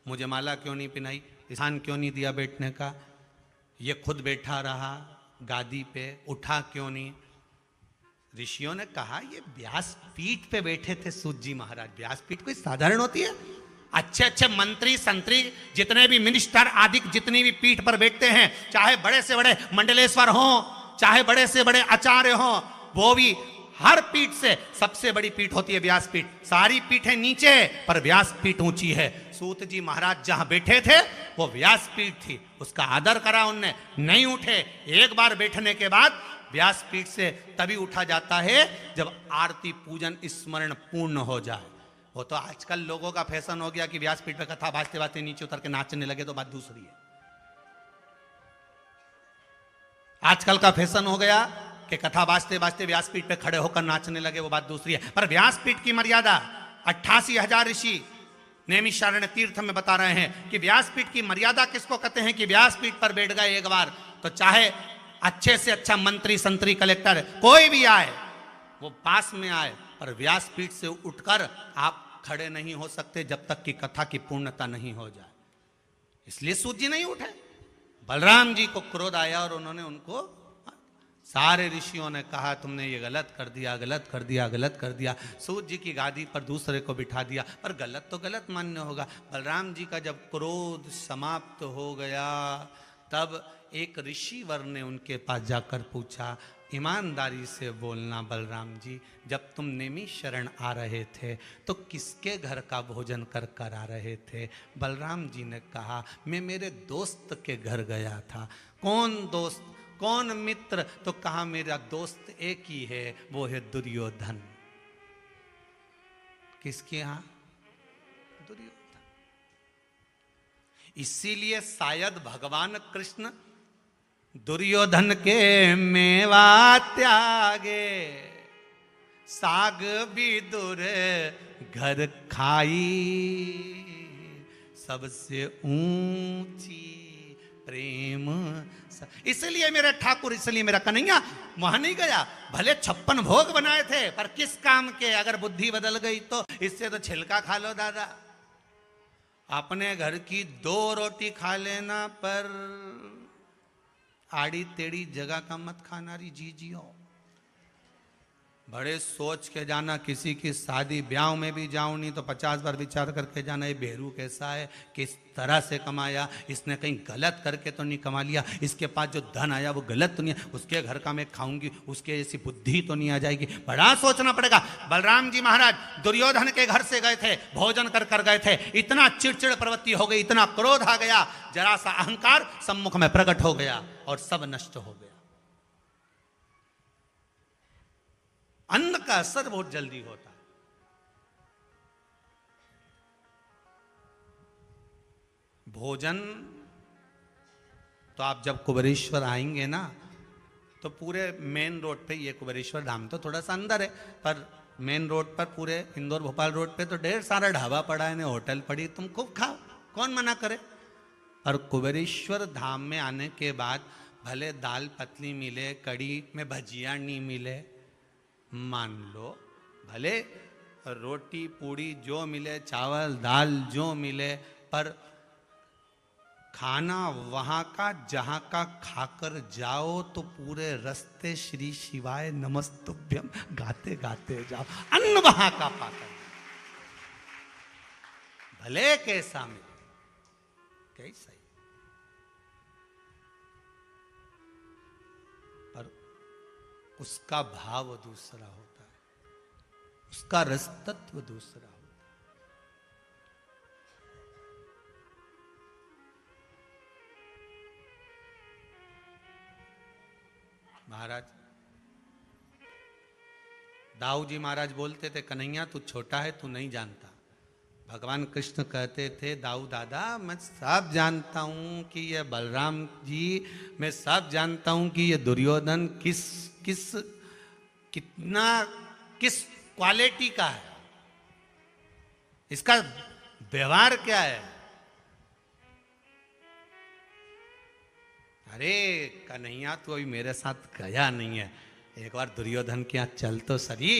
मुझे माला क्यों नहीं पहनाई, स्थान क्यों नहीं दिया बैठने का, ये खुद बैठा रहा गादी पे, उठा क्यों नहीं? ऋषियों ने कहा ये व्यासपीठ पे बैठे थे सूत जी महाराज। व्यासपीठ कोई साधारण होती है? अच्छे अच्छे मंत्री संतरी जितने भी मिनिस्टर आदि जितनी भी पीठ पर बैठते हैं, चाहे बड़े से बड़े मंडलेश्वर हों, चाहे बड़े से बड़े आचार्य हों, वो भी हर पीठ से सबसे बड़ी पीठ होती है व्यासपीठ। सारी पीठें नीचे पर व्यासपीठ ऊंची है। सूत जी महाराज जहां बैठे थे वो व्यासपीठ थी, उसका आदर करा उनने, नहीं उठे। एक बार बैठने के बाद व्यासपीठ से तभी उठा जाता है जब आरती पूजन स्मरण पूर्ण हो जाए। वो तो आजकल लोगों का फैशन हो गया कि व्यासपीठ पे कथा बाजते बाजते नीचे उतर के नाचने लगे तो बात दूसरी है। आजकल का फैशन हो गया कि कथा बाजते बाजते व्यासपीठ पे खड़े होकर नाचने लगे, वो बात दूसरी है। पर व्यासपीठ की मर्यादा 88,000 ऋषि नैमिषारण्य तीर्थ में बता रहे हैं कि व्यासपीठ की मर्यादा किसको कहते हैं कि व्यासपीठ पर बैठ गए एक बार तो चाहे अच्छे से अच्छा मंत्री संतरी कलेक्टर कोई भी आए वो पास में आए, पर व्यासपीठ से उठकर आप खड़े नहीं हो सकते जब तक कि कथा की पूर्णता नहीं हो जाए। इसलिए सूत जी नहीं उठे। बलराम जी को क्रोध आया और उन्होंने उनको, सारे ऋषियों ने कहा तुमने ये गलत कर दिया, गलत कर दिया, गलत कर दिया। सूत जी की गादी पर दूसरे को बिठा दिया, पर गलत तो गलत मान्य होगा। बलराम जी का जब क्रोध समाप्त हो गया तब एक ऋषि वर ने उनके पास जाकर पूछा, ईमानदारी से बोलना बलराम जी, जब तुम नैमिषारण्य आ रहे थे तो किसके घर का भोजन कर कर आ रहे थे? बलराम जी ने कहा मैं मेरे दोस्त के घर गया था। कौन दोस्त, कौन मित्र? तो कहा मेरा दोस्त एक ही है, वो है दुर्योधन। किसके यहां? दुर्योधन। इसीलिए शायद भगवान कृष्ण दुर्योधन के मेवा त्यागे, साग विदुर घर खाई, सबसे ऊंची प्रेम। इसलिए मेरा ठाकुर, इसलिए मेरा कन्हैया वहां नहीं गया। भले 56 भोग बनाए थे पर किस काम के? अगर बुद्धि बदल गई तो इससे तो छिलका खा लो दादा। अपने घर की 2 रोटी खा लेना, पर आड़ी टेढ़ी जगह का मत खाना री जी जियो। बड़े सोच के जाना, किसी की शादी ब्याह में भी जाऊं नहीं तो 50 बार विचार करके जाना, ये बेहरू कैसा है, किस तरह से कमाया, इसने कहीं गलत करके तो नहीं कमा लिया, इसके पास जो धन आया वो गलत तो नहीं है, उसके घर का मैं खाऊंगी, उसके जैसी बुद्धि तो नहीं आ जाएगी, बड़ा सोचना पड़ेगा। बलराम जी महाराज दुर्योधन के घर से गए थे, भोजन कर कर गए थे, इतना चिड़चिड़ प्रवृत्ति हो गई, इतना क्रोध आ गया, जरा सा अहंकार सम्मुख में प्रकट हो गया और सब नष्ट हो गया। अन्न का असर बहुत जल्दी होता है। भोजन तो आप जब कुबेरेश्वर आएंगे ना, तो पूरे मेन रोड पे, ये कुबेरेश्वर धाम तो थोड़ा सा अंदर है, पर मेन रोड पर पूरे इंदौर भोपाल रोड पे तो ढेर सारा ढाबा पड़ा है, होटल पड़ी, तुम खूब खाओ, कौन मना करे। और कुबेरेश्वर धाम में आने के बाद भले दाल पतली मिले, कड़ी में भजिया नहीं मिले, मान लो, भले रोटी पूड़ी जो मिले, चावल दाल जो मिले, पर खाना वहां का जहां का खाकर जाओ तो पूरे रास्ते श्री शिवाय नमस्तुभ्यम गाते गाते जाओ, अन्न वहां का पाकर, भले कैसा मिले, कैसा ही, पर उसका भाव दूसरा होता है, उसका रस तत्व दूसरा होता है। महाराज दाऊ जी महाराज बोलते थे, कन्हैया तू छोटा है, तू नहीं जानता। भगवान कृष्ण कहते थे, दाऊ दादा मैं सब जानता हूं कि ये बलराम जी, मैं सब जानता हूं कि ये दुर्योधन किस किस कितना किस क्वालिटी का है, इसका व्यवहार क्या है। अरे कन्हैया तू अभी मेरे साथ गया नहीं है, एक बार दुर्योधन के यहाँ चल तो सही,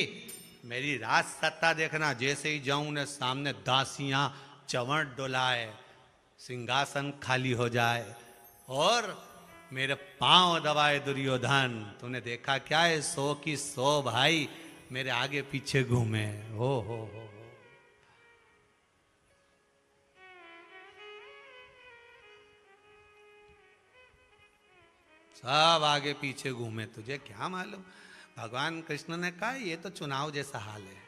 मेरी राज सत्ता देखना, जैसे ही जाऊं ने सामने दासियां चवण डोलाए, सिंहासन खाली हो जाए और मेरे पांव दबाए दुर्योधन, तूने देखा क्या है, 100 की 100 भाई मेरे आगे पीछे घूमे, हो। सब आगे पीछे घूमे, तुझे क्या मालूम। भगवान कृष्ण ने कहा ये तो चुनाव जैसा हाल है,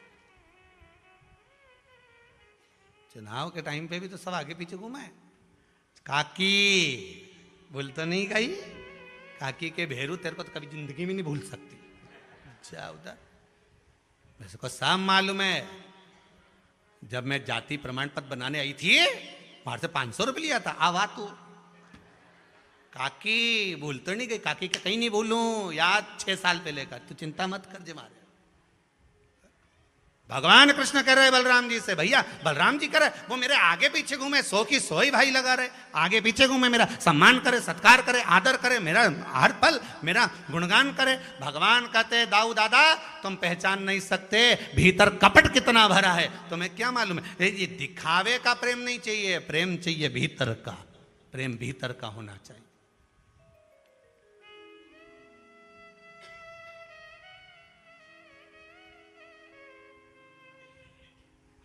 चुनाव के टाइम पे भी तो सब आगे पीछे घूमे। काकी भूल तो नहीं गई, काकी के भेरू तेरे को तो कभी जिंदगी में नहीं भूल सकती, जा उधर। वैसे को सब मालूम है, जब मैं जाति प्रमाण पत्र बनाने आई थी वहां से 500 रुपये लिया था, आवा तू काकी भूल तो नहीं गई, काकी का कहीं नहीं भूलूं, याद 6 साल पहले का, तू चिंता मत कर जे मारे। भगवान कृष्ण कह रहे बलराम जी से, भैया बलराम जी कह रहे वो मेरे आगे पीछे घूमे, 100 की 100 ही भाई लगा रहे, आगे पीछे घूमे, मेरा सम्मान करे, सत्कार करे, आदर करे, मेरा हर पल मेरा गुणगान करे। भगवान कहते दाऊ दादा तुम पहचान नहीं सकते भीतर कपट कितना भरा है, तुम्हें क्या मालूम है। ये दिखावे का प्रेम नहीं चाहिए, प्रेम चाहिए भीतर का, प्रेम भीतर का होना चाहिए।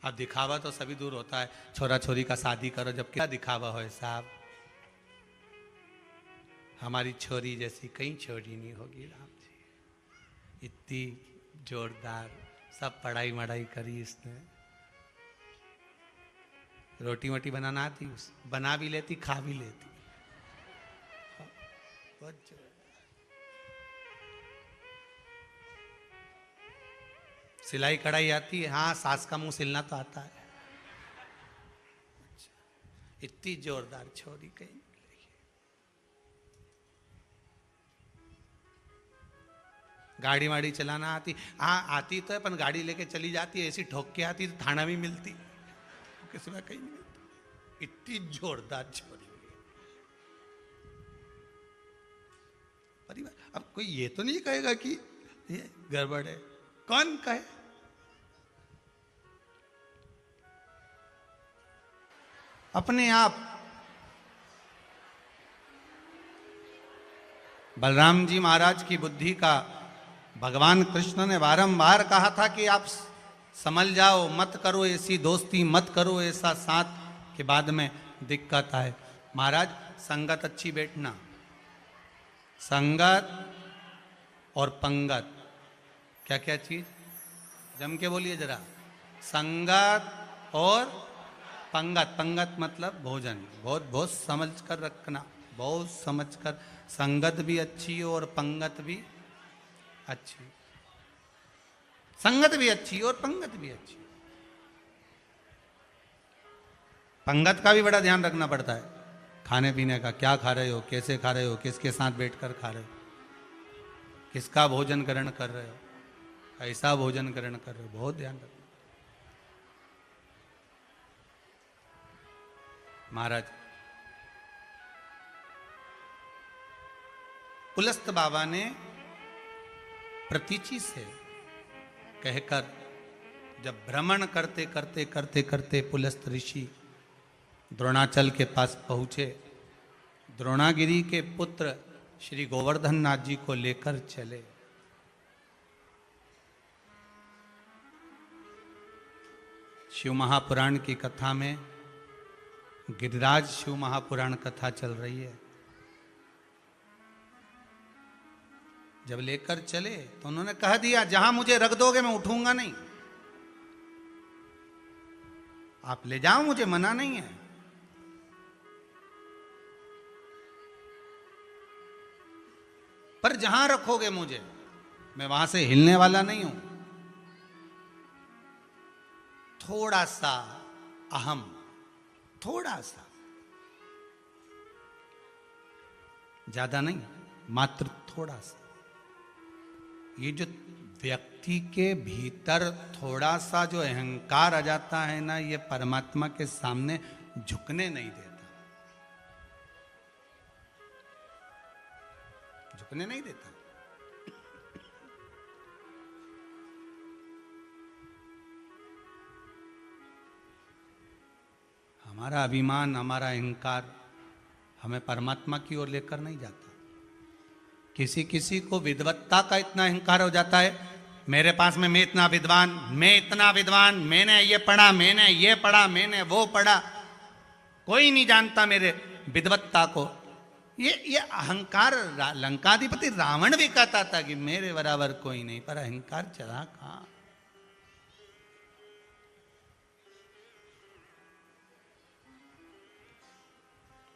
अब दिखावा तो सभी दूर होता है, छोरा छोरी का शादी करो, जब क्या दिखावा हो साहब। हमारी छोरी जैसी कहीं छोरी नहीं होगी राम जी, इतनी जोरदार, सब पढ़ाई मढ़ाई करी इसने, रोटी वोटी बनाना आती, बना भी लेती खा भी लेती, बहुत जोरदार। सिलाई कढ़ाई आती है, हाँ सास का मुंह सिलना तो आता है। इतनी जोरदार छोरी कहीं गाड़ी वाड़ी चलाना आती, हाँ आती तो है, पर गाड़ी लेके चली जाती है, ऐसी ठोक के आती तो थाना भी मिलती, किसी में कहीं नहीं मिलती, इतनी जोरदार छोरी। परिवार अब कोई ये तो नहीं कहेगा कि ये गड़बड़ है, कौन कहे। अपने आप बलराम जी महाराज की बुद्धि का भगवान कृष्ण ने बारंबार कहा था कि आप समझ जाओ, मत करो ऐसी दोस्ती, मत करो ऐसा साथ के बाद में दिक्कत आए। महाराज संगत अच्छी बैठना, संगत और पंगत, क्या क्या चीज, जम के बोलिए जरा। संगत और पंगत, पंगत मतलब भोजन, बहुत बहुत समझ कर रखना, बहुत समझ कर। संगत भी अच्छी हो और पंगत भी अच्छी, संगत भी अच्छी और पंगत भी अच्छी। पंगत का भी बड़ा ध्यान रखना पड़ता है, खाने पीने का, क्या खा रहे हो, कैसे खा रहे हो, किसके साथ बैठकर खा रहे हो, किसका भोजन ग्रहण कर रहे हो, ऐसा भोजन ग्रहण कर रहे हो, बहुत ध्यान रखना। महाराज पुलस्त बाबा ने प्रतीचि से कहकर जब भ्रमण करते करते करते करते पुलस्त ऋषि द्रोणाचल के पास पहुंचे, द्रोणागिरी के पुत्र श्री गोवर्धन नाथ जी को लेकर चले। शिव महापुराण की कथा में गिरिराज शिव महापुराण कथा चल रही है। जब लेकर चले तो उन्होंने कह दिया, जहां मुझे रख दोगे मैं उठूंगा नहीं, आप ले जाओ, मुझे मना नहीं है। पर जहां रखोगे मुझे, मैं वहां से हिलने वाला नहीं हूं। थोड़ा सा अहम, थोड़ा सा, ज्यादा नहीं, मात्र थोड़ा सा। ये जो व्यक्ति के भीतर थोड़ा सा जो अहंकार आ जाता है ना, ये परमात्मा के सामने झुकने नहीं देता, झुकने नहीं देता। हमारा अभिमान, हमारा अहंकार हमें परमात्मा की ओर लेकर नहीं जाता। किसी किसी को विद्वत्ता का इतना अहंकार हो जाता है, मेरे पास में मैं इतना विद्वान, मैं इतना विद्वान, मैंने ये पढ़ा, मैंने ये पढ़ा, मैंने वो पढ़ा, कोई नहीं जानता मेरे विद्वत्ता को। ये अहंकार, लंकाधिपति रावण भी कहता था कि मेरे बराबर कोई नहीं, पर अहंकार चला कहां।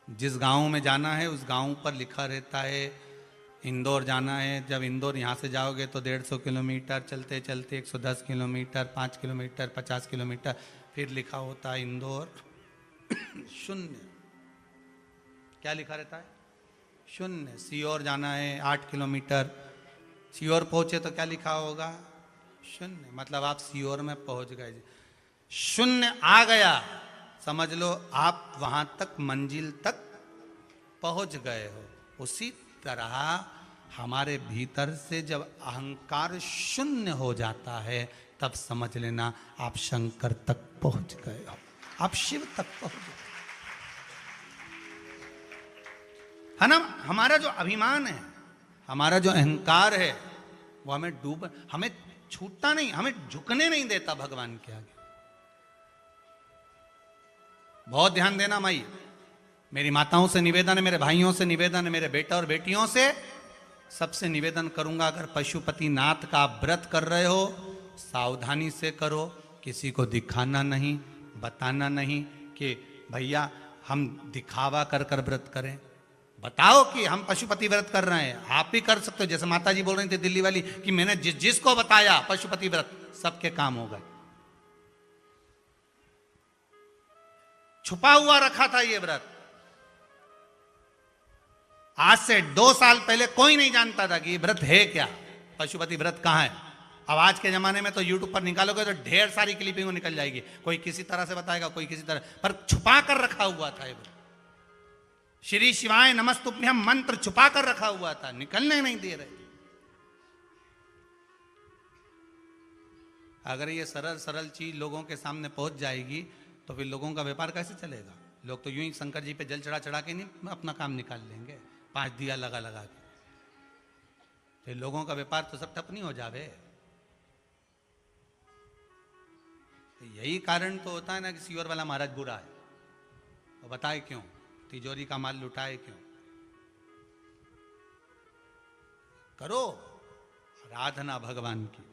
जिस गांव में जाना है उस गांव पर लिखा रहता है इंदौर जाना है। जब इंदौर यहाँ से जाओगे तो 150 किलोमीटर, चलते चलते 110 किलोमीटर, 5 किलोमीटर, 50 किलोमीटर, फिर लिखा होता है इंदौर शून्य। क्या लिखा रहता है? शून्य। सीहोर जाना है 8 किलोमीटर, सीहोर पहुंचे तो क्या लिखा होगा? शून्य। मतलब आप सीहोर में पहुंच गए, शून्य आ गया, समझ लो आप वहां तक, मंजिल तक पहुंच गए हो। उसी तरह हमारे भीतर से जब अहंकार शून्य हो जाता है तब समझ लेना आप शंकर तक पहुंच गए हो, आप शिव तक पहुंच गए, है ना। हमारा जो अभिमान है, हमारा जो अहंकार है, वो हमें हमें छूटता नहीं, हमें झुकने नहीं देता भगवान के आगे। बहुत ध्यान देना माई, मेरी माताओं से निवेदन है, मेरे भाइयों से निवेदन है, मेरे बेटा और बेटियों से सबसे निवेदन करूंगा, अगर पशुपति नाथ का व्रत कर रहे हो सावधानी से करो, किसी को दिखाना नहीं, बताना नहीं कि भैया हम दिखावा कर कर व्रत करें। बताओ कि हम पशुपति व्रत कर रहे हैं, आप भी कर सकते हो। जैसे माता जी बोल रही थी दिल्ली वाली कि मैंने जिसको बताया पशुपति व्रत, सबके काम हो गए। छुपा हुआ रखा था ये व्रत, आज से 2 साल पहले कोई नहीं जानता था कि ये व्रत है क्या, पशुपति व्रत कहां है। अब आज के जमाने में तो यूट्यूब पर निकालोगे तो ढेर सारी क्लिपिंग निकल जाएगी, कोई किसी तरह से बताएगा, कोई किसी तरह, पर छुपा कर रखा हुआ था ये व्रत। श्री शिवाय नमस्तुभ्यम मंत्र छुपा कर रखा हुआ था, निकलने नहीं दे रहे। अगर ये सरल सरल चीज लोगों के सामने पहुंच जाएगी तो फिर लोगों का व्यापार कैसे चलेगा। लोग तो यूं ही शंकर जी पे जल चढ़ा चढ़ा के नहीं अपना काम निकाल लेंगे, 5 दिया लगा लगा के। फिर लोगों का व्यापार तो सब ठप नहीं हो जावे। तो यही कारण तो होता है ना कि सीवर वाला महाराज बुरा है। तो बताए क्यों? तिजोरी का माल लुटाए क्यों? करो आराधना भगवान की,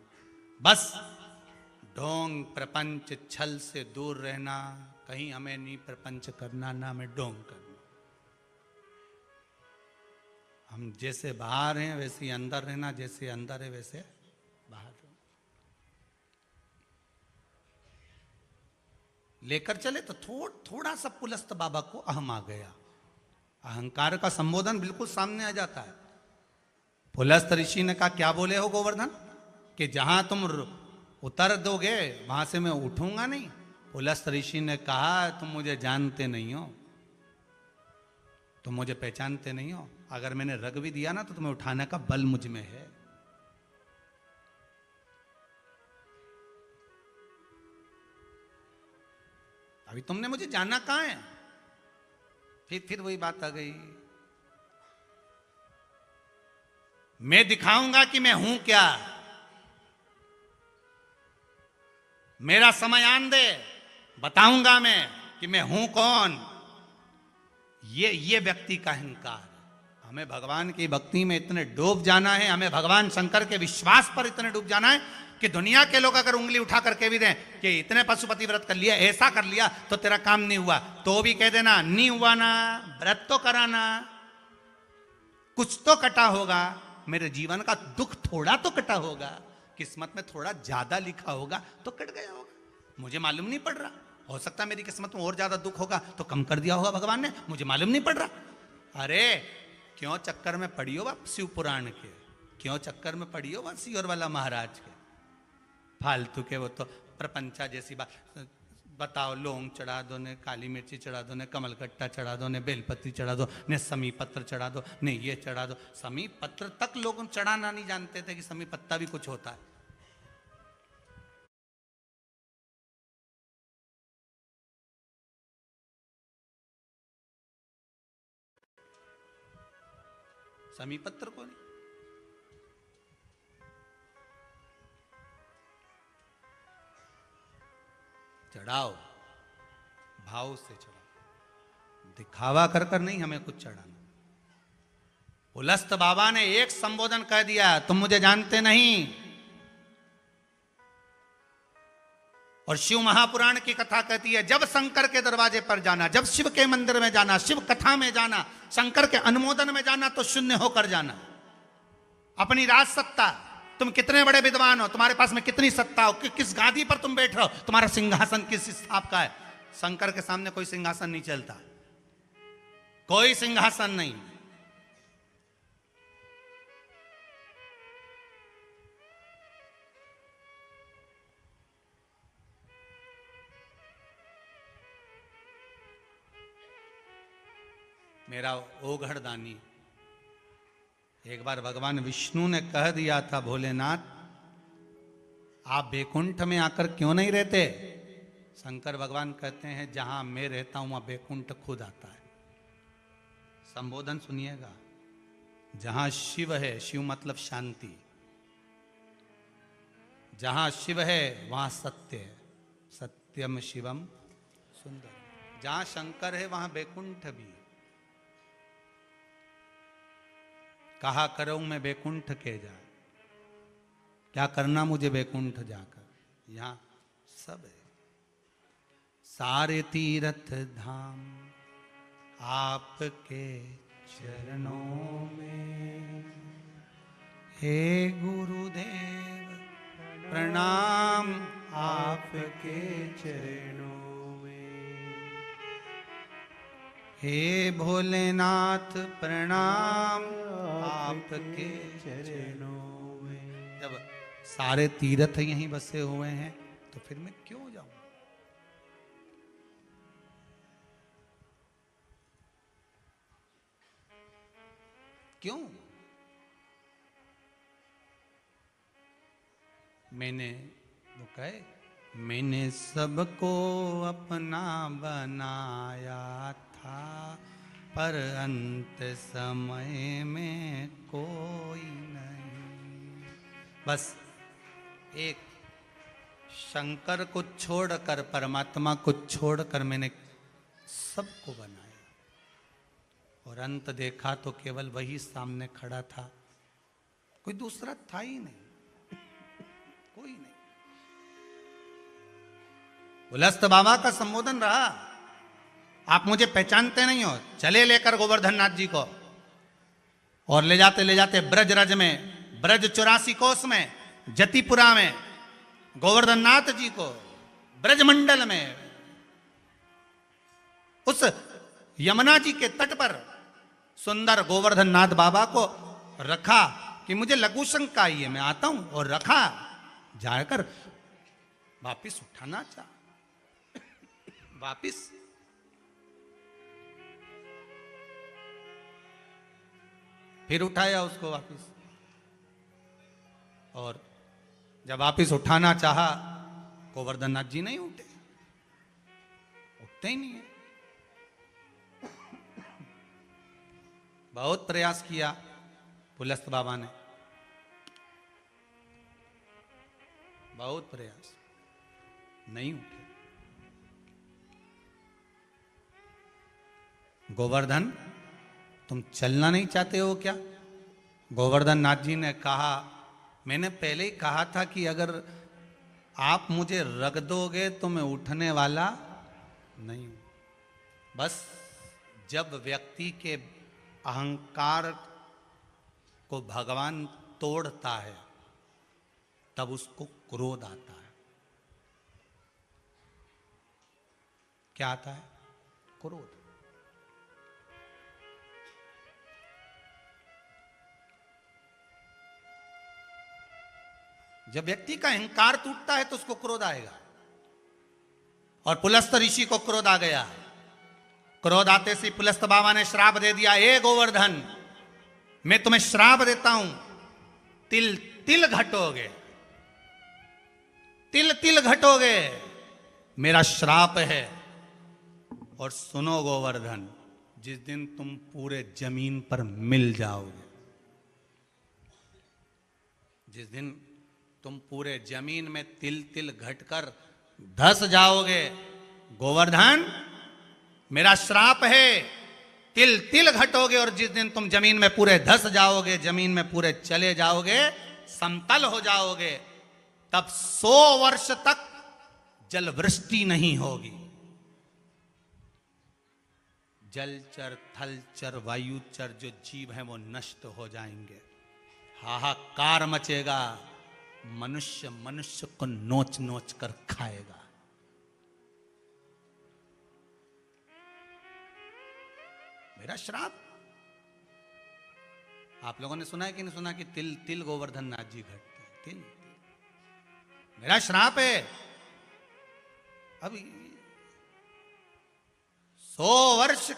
बस ढोंग प्रपंच छल से दूर रहना। कहीं हमें नहीं प्रपंच करना, ना हमें ढोंग करना। हम जैसे बाहर हैं वैसे ही अंदर रहना, जैसे अंदर है वैसे बाहर रहना। लेकर चले तो थोड़ा सा पुलस्त बाबा को अहम आ गया। अहंकार का संबोधन बिल्कुल सामने आ जाता है। पुलस्त ऋषि ने कहा, क्या बोले हो गोवर्धन, कि जहां तुम उतर दोगे वहां से मैं उठूंगा नहीं। पुलस्त ऋषि ने कहा, तुम मुझे जानते नहीं हो, तुम मुझे पहचानते नहीं हो। अगर मैंने रग भी दिया ना तो तुम्हें उठाने का बल मुझ में है। अभी तुमने मुझे जाना कहां है? फिर वही बात आ गई, मैं दिखाऊंगा कि मैं हूं क्या। मेरा समय आन दे, बताऊंगा मैं कि मैं हूं कौन। ये व्यक्ति का अहंकार है। हमें भगवान की भक्ति में इतने डूब जाना है, हमें भगवान शंकर के विश्वास पर इतने डूब जाना है कि दुनिया के लोग अगर उंगली उठा करके भी दें कि इतने पशुपति व्रत कर लिया, ऐसा कर लिया तो तेरा काम नहीं हुआ, तो भी कह देना नहीं हुआ ना, व्रत तो कराना, कुछ तो कटा होगा, मेरे जीवन का दुख थोड़ा तो कटा होगा, किस्मत में थोड़ा ज्यादा लिखा होगा तो कट गया होगा, मुझे मालूम नहीं पड़ रहा। हो सकता है मेरी किस्मत में और ज्यादा दुख होगा तो कम कर दिया होगा भगवान ने, मुझे मालूम नहीं पड़ रहा। अरे क्यों चक्कर में पड़ी हो बाप शिव पुराण के, क्यों चक्कर में पड़ी हो वह सीवर वाला महाराज के फालतू के। वो तो प्रपंचा जैसी बात। बताओ, लौंग चढ़ा दो ने, काली मिर्ची चढ़ा दो ने, कमलकट्टा चढ़ा दो ने, बेलपत्ती चढ़ा दो ने, समी पत्र चढ़ा दो ने, ये चढ़ा दो। समी पत्र तक लोग चढ़ाना नहीं जानते थे कि समी पत्ता भी कुछ होता है। समी पत्र को नहीं। चढ़ाओ, भाव से चढ़ाओ, दिखावा कर कर नहीं हमें कुछ चढ़ाना। पुलस्त बाबा ने एक संबोधन कह दिया, तुम मुझे जानते नहीं। और शिव महापुराण की कथा कहती है, जब शंकर के दरवाजे पर जाना, जब शिव के मंदिर में जाना, शिव कथा में जाना, शंकर के अनुमोदन में जाना तो शून्य होकर जाना। अपनी राज सत्ता, तुम कितने बड़े विद्वान हो, तुम्हारे पास में कितनी सत्ता हो, किस गादी पर तुम बैठ रहे हो, तुम्हारा सिंहासन किस स्थाप का है। शंकर के सामने कोई सिंहासन नहीं चलता, कोई सिंहासन नहीं। मेरा ओघड़ दानी, एक बार भगवान विष्णु ने कह दिया था, भोलेनाथ आप बैकुंठ में आकर क्यों नहीं रहते। शंकर भगवान कहते हैं, जहां मैं रहता हूं वहां बैकुंठ खुद आता है। संबोधन सुनिएगा, जहां शिव है, शिव मतलब शांति, जहां शिव है वहां सत्य है, सत्यम शिवम सुंदर। जहां शंकर है वहां बैकुंठ भी। कहा करूं मैं बैकुंठ के जा, क्या करना मुझे बैकुंठ जाकर, यहां सब है। सारे तीर्थ धाम आपके चरणों में, हे गुरुदेव प्रणाम आपके चरणों में, हे भोलेनाथ प्रणाम आपके चरणों में। जब सारे तीर्थ यहीं बसे हुए हैं तो फिर मैं क्यों जाऊं। क्यों? मैंने वो कहे, मैंने सबको अपना बनाया था, पर अंत समय में कोई नहीं बस एक शंकर को छोड़कर, परमात्मा को छोड़कर मैंने सबको बनाया, और अंत देखा तो केवल वही सामने खड़ा था, कोई दूसरा था ही नहीं, कोई नहीं। उलस्त बाबा का संबोधन रहा, आप मुझे पहचानते नहीं हो, चले लेकर गोवर्धन नाथ जी को, और ले जाते ब्रज में, ब्रज 84 कोस में, जतिपुरा में गोवर्धन नाथ जी को, ब्रजमंडल में, उस यमुना जी के तट पर सुंदर गोवर्धन नाथ बाबा को रखा कि मुझे लघु शंका आई है, मैं आता हूं, और रखा, जाकर वापिस उठाना चाह, वापिस फिर उठाया उसको वापिस, और जब वापिस उठाना चाहा, गोवर्धन नाथ जी नहीं उठे, उठते ही नहीं है। बहुत प्रयास किया पुलस्त बाबा ने, बहुत प्रयास, नहीं उठे। गोवर्धन, तुम चलना नहीं चाहते हो क्या? गोवर्धन नाथ जी ने कहा, मैंने पहले ही कहा था कि अगर आप मुझे रख दोगे तो मैं उठने वाला नहीं हूं। बस जब व्यक्ति के अहंकार को भगवान तोड़ता है, तब उसको क्रोध आता है। क्या आता है? क्रोध। जब व्यक्ति का अहंकार टूटता है तो उसको क्रोध आएगा, और पुलस्त ऋषि को क्रोध आ गया। क्रोध आते से पुलस्त बाबा ने श्राप दे दिया, ए गोवर्धन, मैं तुम्हें श्राप देता हूं, तिल तिल घटोगे, तिल तिल घटोगे, मेरा श्राप है। और सुनो गोवर्धन, जिस दिन तुम पूरे जमीन पर मिल जाओगे, जिस दिन तुम पूरे जमीन में तिल तिल घटकर धस जाओगे, गोवर्धन मेरा श्राप है, तिल तिल घटोगे, और जिस दिन तुम जमीन में पूरे धस जाओगे, जमीन में पूरे चले जाओगे, समतल हो जाओगे, तब 100 वर्ष तक जल वृष्टि नहीं होगी। जलचर, थलचर, वायुचर जो जीव हैं वो नष्ट हो जाएंगे, हाहाकार मचेगा, मनुष्य मनुष्य को नोच नोच कर खाएगा। मेरा श्राप। आप लोगों ने सुना है कि नहीं सुना कि तिल तिल गोवर्धन नाथ जी घटते हैं, तिल तिल। मेरा श्राप है। अभी 100 वर्ष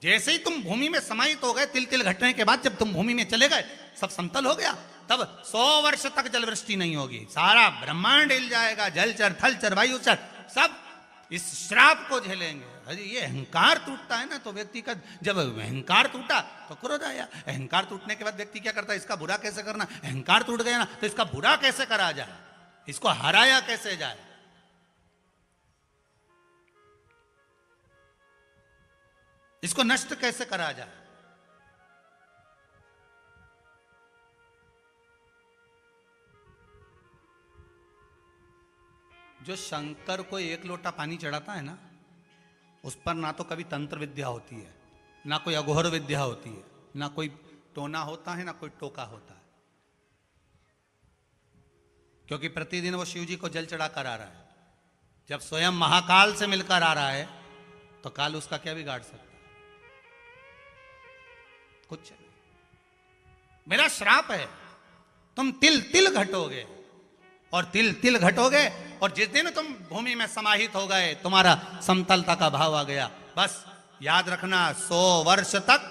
जैसे ही तुम भूमि में समाहित हो गए, तिल तिल घटने के बाद जब तुम भूमि में चले गए, सब समतल हो गया, तब 100 वर्ष तक जलवृष्टि नहीं होगी, सारा ब्रह्मांड हिल जाएगा, जलचर थलचर वायुचर सब इस श्राप को झेलेंगे। अरे ये अहंकार टूटता है ना, तो व्यक्ति का जब अहंकार टूटा तो क्रोध आया। अहंकार टूटने के बाद व्यक्ति क्या करता है? इसका बुरा कैसे करना। अहंकार टूट गया ना, तो इसका बुरा कैसे करा जाए, इसको हराया कैसे जाए। इसको नष्ट कैसे करा जाए। जो शंकर को एक लोटा पानी चढ़ाता है ना, उस पर ना तो कभी तंत्र विद्या होती है, ना कोई अघोर विद्या होती है, ना कोई टोना होता है, ना कोई टोका होता है, क्योंकि प्रतिदिन वो शिव जी को जल चढ़ा कर आ रहा है। जब स्वयं महाकाल से मिलकर आ रहा है तो काल उसका क्या बिगाड़ सकता है? कुछ नहीं। मेरा श्राप है, तुम तिल तिल घटोगे, और तिल तिल घटोगे, और जिस दिन तुम भूमि में समाहित हो गए, तुम्हारा समतलता का भाव आ गया, बस याद रखना 100 वर्ष तक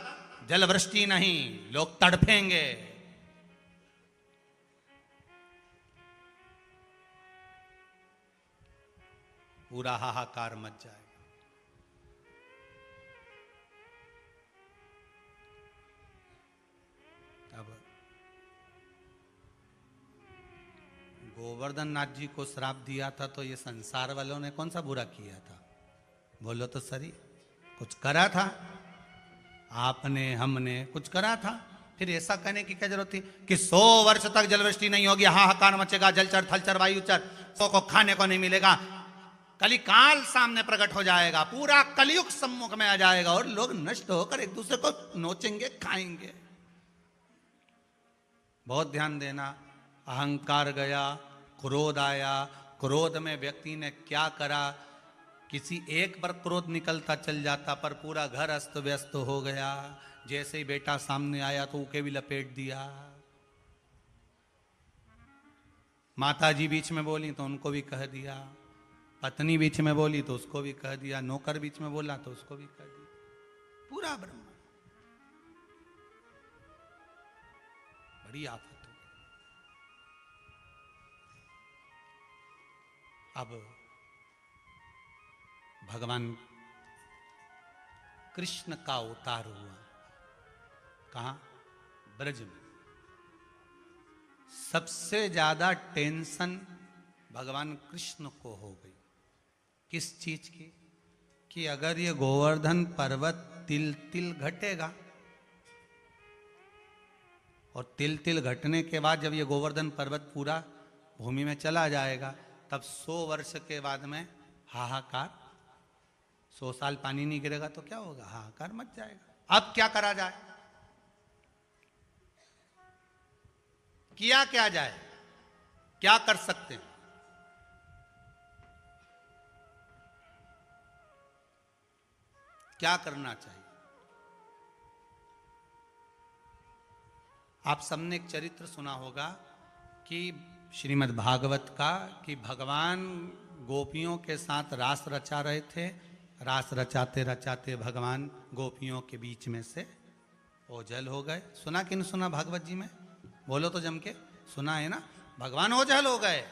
जलवृष्टि नहीं, लोग तड़फेंगे। पूरा हाहाकार मच जाएगा। अब गोवर्धन नाथ जी को श्राप दिया था तो ये संसार वालों ने कौन सा बुरा किया था? बोलो तो सही, कुछ करा था आपने, हमने कुछ करा था। फिर ऐसा कहने की क्या जरूरत थी कि 100 वर्ष तक जलवृष्टि नहीं होगी, हाहाकार मचेगा, जलचर थलचर वायुचर सो को खाने को नहीं मिलेगा, कली काल सामने प्रकट हो जाएगा, पूरा कलयुग सम्मुख में आ जाएगा और लोग नष्ट होकर एक दूसरे को नोचेंगे, खाएंगे। बहुत ध्यान देना, अहंकार गया, क्रोध आया, क्रोध में व्यक्ति ने क्या करा, किसी एक पर क्रोध निकलता चल जाता पर पूरा घर अस्त व्यस्त हो गया। जैसे ही बेटा सामने आया तो उके भी लपेट दिया, माता जी बीच में बोली तो उनको भी कह दिया, पत्नी बीच में बोली तो उसको भी कह दिया, नौकर बीच में बोला तो उसको भी कह दिया, पूरा ब्रह्मांड। बड़ी आफत हो गई। अब भगवान कृष्ण का अवतार हुआ, कहां? ब्रज में। सबसे ज्यादा टेंशन भगवान कृष्ण को हो गई, किस चीज की? कि अगर ये गोवर्धन पर्वत तिल तिल घटेगा और तिल तिल घटने के बाद जब ये गोवर्धन पर्वत पूरा भूमि में चला जाएगा तब 100 वर्ष के बाद में हाहाकार, 100 साल पानी नहीं गिरेगा तो क्या होगा? हाहाकार मच जाएगा। अब क्या करा जाए? किया क्या जाए? क्या कर सकते हैं? क्या करना चाहिए? आप सबने एक चरित्र सुना होगा कि श्रीमद् भागवत का, कि भगवान गोपियों के साथ रास रचा रहे थे, रास रचाते रचाते भगवान गोपियों के बीच में से ओझल हो गए। सुना कि नहीं सुना भागवत जी में? बोलो तो जम के, सुना है ना? भगवान ओझल हो गए।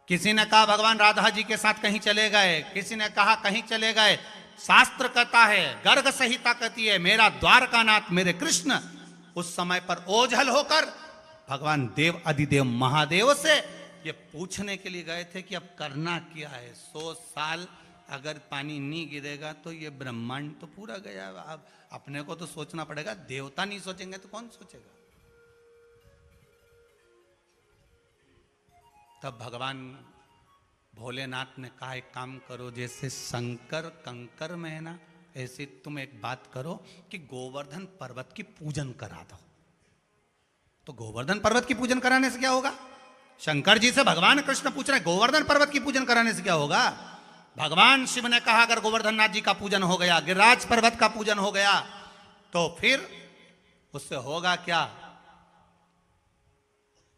किसी ने कहा भगवान राधा जी के साथ कहीं चले गए, किसी ने कहा कहीं चले गए। शास्त्र कहता है, गर्ग संहिता कहती है, मेरा द्वारकानाथ मेरे कृष्ण उस समय पर ओझल होकर भगवान देव अधिदेव महादेव से ये पूछने के लिए गए थे कि अब करना क्या है। 100 साल अगर पानी नहीं गिरेगा तो ये ब्रह्मांड तो पूरा गया। अब अपने को तो सोचना पड़ेगा, देवता नहीं सोचेंगे तो कौन सोचेगा? तब भगवान भोलेनाथ ने कहा एक काम करो, जैसे शंकर कंकर में है ना, ऐसे तुम एक बात करो कि गोवर्धन पर्वत की पूजन करा दो। तो गोवर्धन पर्वत की पूजन कराने से क्या होगा? शंकर जी से भगवान कृष्ण पूछ रहे गोवर्धन पर्वत की पूजन कराने से क्या होगा? भगवान शिव ने कहा अगर गोवर्धन नाथ जी का पूजन हो गया, गिरिराज पर्वत का पूजन हो गया, तो फिर उससे होगा क्या?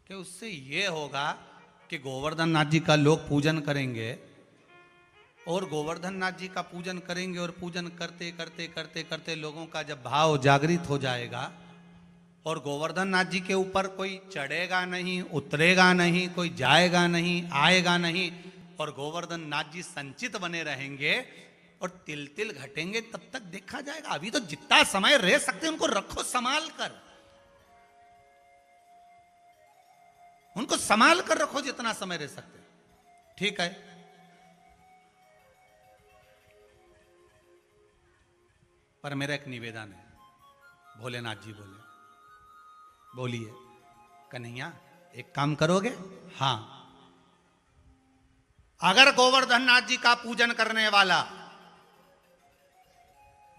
कि उससे ये होगा कि गोवर्धन नाथ जी का लोग पूजन करेंगे और गोवर्धन नाथ जी का पूजन करेंगे और पूजन करते करते करते करते लोगों का जब भाव जागृत हो जाएगा और गोवर्धन नाथ जी के ऊपर कोई चढ़ेगा नहीं, उतरेगा नहीं, कोई जाएगा नहीं, आएगा नहीं, और गोवर्धन नाथ जी संचित बने रहेंगे और तिल तिल घटेंगे, तब तक देखा जाएगा। अभी तो जितना समय रह सकते उनको रखो संभाल कर, उनको संभाल कर रखो जितना समय रह सकते। ठीक है, पर मेरा एक निवेदन है। भोलेनाथ जी बोले, बोलिए कन्हैया एक काम करोगे? हाँ, अगर गोवर्धन नाथ जी का पूजन करने वाला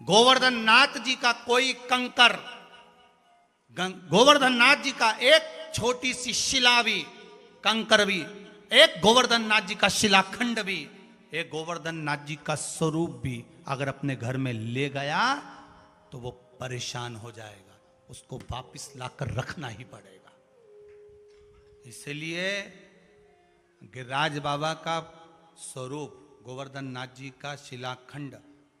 गोवर्धन नाथ जी का कोई कंकर, गोवर्धन नाथ जी का एक छोटी सी शिला भी, कंकर भी, एक गोवर्धन नाथ जी का शिलाखंड भी, एक गोवर्धन नाथ जी का स्वरूप भी अगर अपने घर में ले गया तो वो परेशान हो जाएगा, उसको वापिस लाकर रखना ही पड़ेगा। इसलिए गिरिराज बाबा का स्वरूप गोवर्धन नाथ जी का शिलाखंड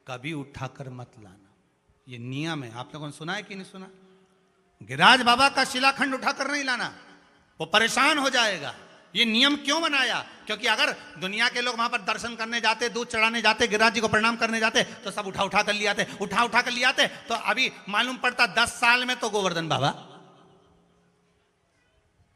कभी उठाकर मत लाना, ये नियम है। आप लोगों ने सुना है कि नहीं सुना? गिरिराज बाबा का शिलाखंड उठाकर नहीं लाना, वो परेशान हो जाएगा। ये नियम क्यों बनाया? क्योंकि अगर दुनिया के लोग वहां पर दर्शन करने जाते, दूध चढ़ाने जाते, गिरिराज जी को प्रणाम करने जाते, तो सब उठा उठा कर ले आते, उठा उठा कर ले आते, तो अभी मालूम पड़ता 10 साल में तो गोवर्धन बाबा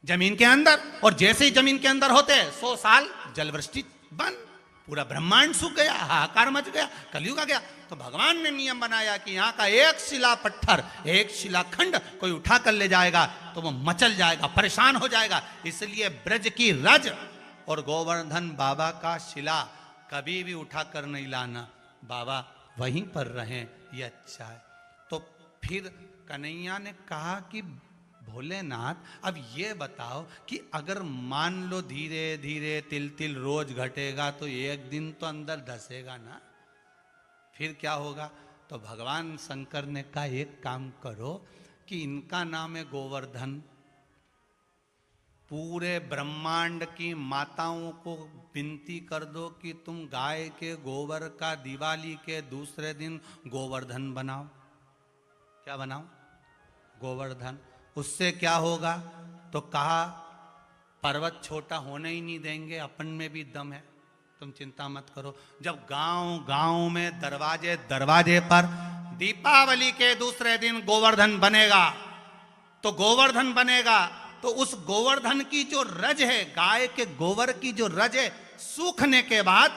जमीन के अंदर, और जैसे ही जमीन के अंदर होते 100 साल जलवृष्टि बंद, पूरा ब्रह्मांड सूख गया, हाहाकार मच गया, कलयुग आ गया। तो भगवान ने नियम बनाया कि यहाँ का एक शिला पत्थर, एक शिलाखंड कोई उठा कर ले जाएगा तो वो मचल जाएगा, परेशान हो जाएगा। इसलिए ब्रज की रज और गोवर्धन बाबा का शिला कभी भी उठा कर नहीं लाना, बाबा वहीं पर रहें, ये अच्छा है। तो फिर कन्हैया ने कहा कि भोलेनाथ, अब ये बताओ कि अगर मान लो धीरे धीरे तिल तिल रोज घटेगा तो एक दिन तो अंदर धसेगा ना, फिर क्या होगा? तो भगवान शंकर ने कहा एक काम करो कि इनका नाम है गोवर्धन, पूरे ब्रह्मांड की माताओं को विनती कर दो कि तुम गाय के गोबर का दिवाली के दूसरे दिन गोवर्धन बनाओ। क्या बनाओ? गोवर्धन। उससे क्या होगा? तो कहा पर्वत छोटा होने ही नहीं देंगे, अपन में भी दम है, तुम चिंता मत करो। जब गांव गांव में दरवाजे दरवाजे पर दीपावली के दूसरे दिन गोवर्धन बनेगा, तो गोवर्धन बनेगा तो उस गोवर्धन की जो रज है, गाय के गोबर की जो रज है, सूखने के बाद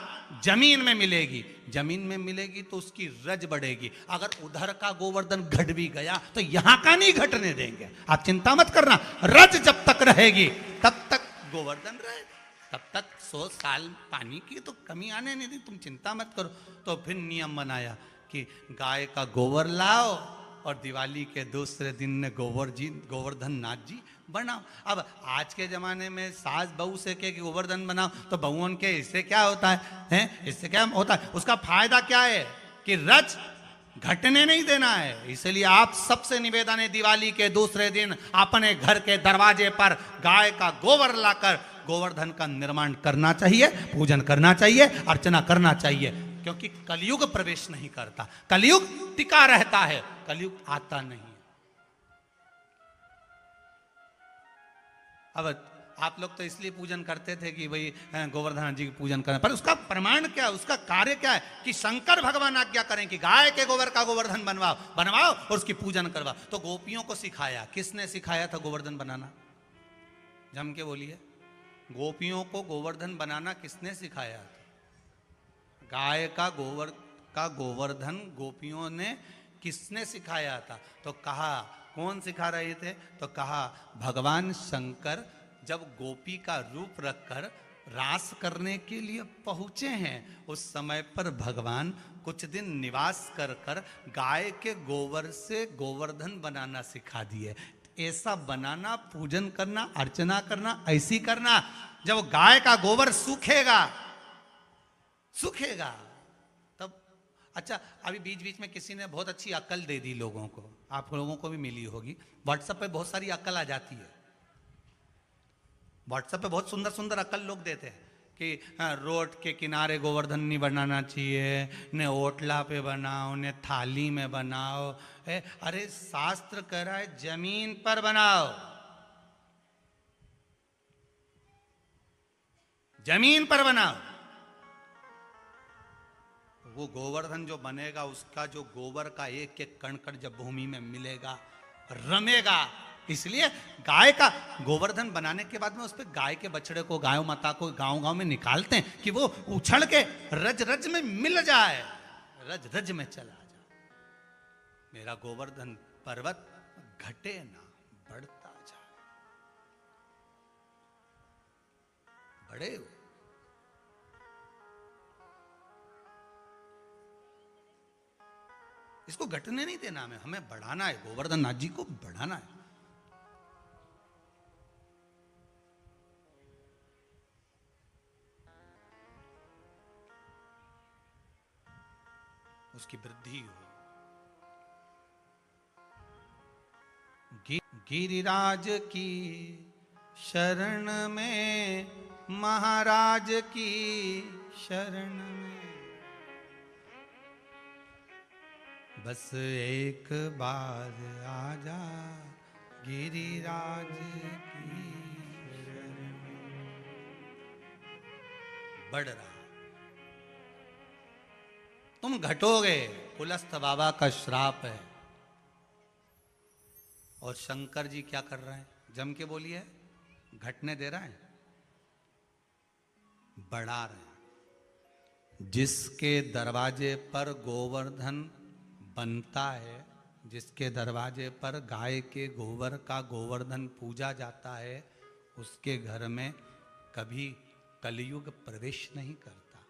जमीन में मिलेगी, जमीन में मिलेगी तो उसकी रज बढ़ेगी। अगर उधर का गोवर्धन घट भी गया तो यहां का नहीं घटने देंगे, आप चिंता मत करना। रज जब तक रहेगी तब तक गोवर्धन रहेगा, तब तक 100 साल पानी की तो कमी आने नहीं दी, तुम चिंता मत करो। तो फिर नियम बनाया कि गाय का गोबर लाओ और दिवाली के दूसरे दिन ने गोवर्धन नाथ जी बनाओ। अब आज के जमाने में सास बहू से के गोवर्धन बनाओ, तो बहुओं के इससे क्या होता है? इससे क्या होता है? उसका फायदा क्या है कि रज घटने नहीं देना है। इसलिए आप सबसे निवेदन है, दिवाली के दूसरे दिन अपने घर के दरवाजे पर गाय का गोबर लाकर गोवर्धन का निर्माण करना चाहिए, पूजन करना चाहिए, अर्चना करना चाहिए, क्योंकि कलयुग प्रवेश नहीं करता, कलयुग टिका रहता है, कलयुग आता नहीं। अब आप लोग तो इसलिए पूजन करते थे कि भाई गोवर्धन जी की पूजन करना, पर उसका प्रमाण क्या है, उसका कार्य क्या है कि शंकर भगवान आज्ञा करें कि गाय के गोबर का गोवर्धन बनवाओ और उसकी पूजन करवाओ। तो गोपियों को सिखाया, किसने सिखाया था गोवर्धन बनाना? जम के बोलिए, गोपियों को गोवर्धन बनाना किसने सिखाया था? गाय का गोवर्धन गोपियों ने किसने सिखाया था? तो कहा कौन सिखा रहे थे? तो कहा भगवान शंकर जब गोपी का रूप रखकर रास करने के लिए पहुंचे हैं, उस समय पर भगवान कुछ दिन निवास कर कर गाय के गोबर से गोवर्धन बनाना सिखा दिए। ऐसा बनाना, पूजन करना, अर्चना करना, ऐसी करना। जब गाय का गोबर सूखेगा तब अच्छा, अभी बीच बीच में किसी ने बहुत अच्छी अक्ल दे दी लोगों को, आप लोगों को भी मिली होगी। व्हाट्सएप पे बहुत सारी अक्ल आ जाती है, व्हाट्सएप पे बहुत सुंदर सुंदर अक्ल लोग देते हैं कि रोड के किनारे गोवर्धन नहीं बनाना चाहिए, ने ओटला पे बनाओ, ने थाली में बनाओ। अरे शास्त्र कह रहा है जमीन पर बनाओ, जमीन पर बनाओ। वो गोवर्धन जो बनेगा, उसका जो गोबर का एक एक कण कण जब भूमि में मिलेगा, रमेगा। इसलिए गाय का गोवर्धन बनाने के बाद में उस पर गाय के बछड़े को, गाय माता को गांव गांव में निकालते हैं कि वो उछल के रज रज में मिल जाए, रज रज में चला जाए। मेरा गोवर्धन पर्वत घटे ना, बढ़ता जाए, बड़े हो। इसको घटने नहीं देना, हमें बढ़ाना है, गोवर्धन नाथ जी को बढ़ाना है। उसकी वृद्धि हो। गिरिराज की शरण में, महाराज की शरण में, बस एक बार आजा गिरिराज की शरण में। बढ़ रहा, तुम घटोगे, कुलस्थ बाबा का श्राप है। और शंकर जी क्या कर रहे हैं? जम के बोलिए, घटने दे रहा है, बढ़ा रहे हैं। जिसके दरवाजे पर गोवर्धन बनता है, जिसके दरवाजे पर गाय के गोबर का गोवर्धन पूजा जाता है, उसके घर में कभी कलयुग प्रवेश नहीं करता।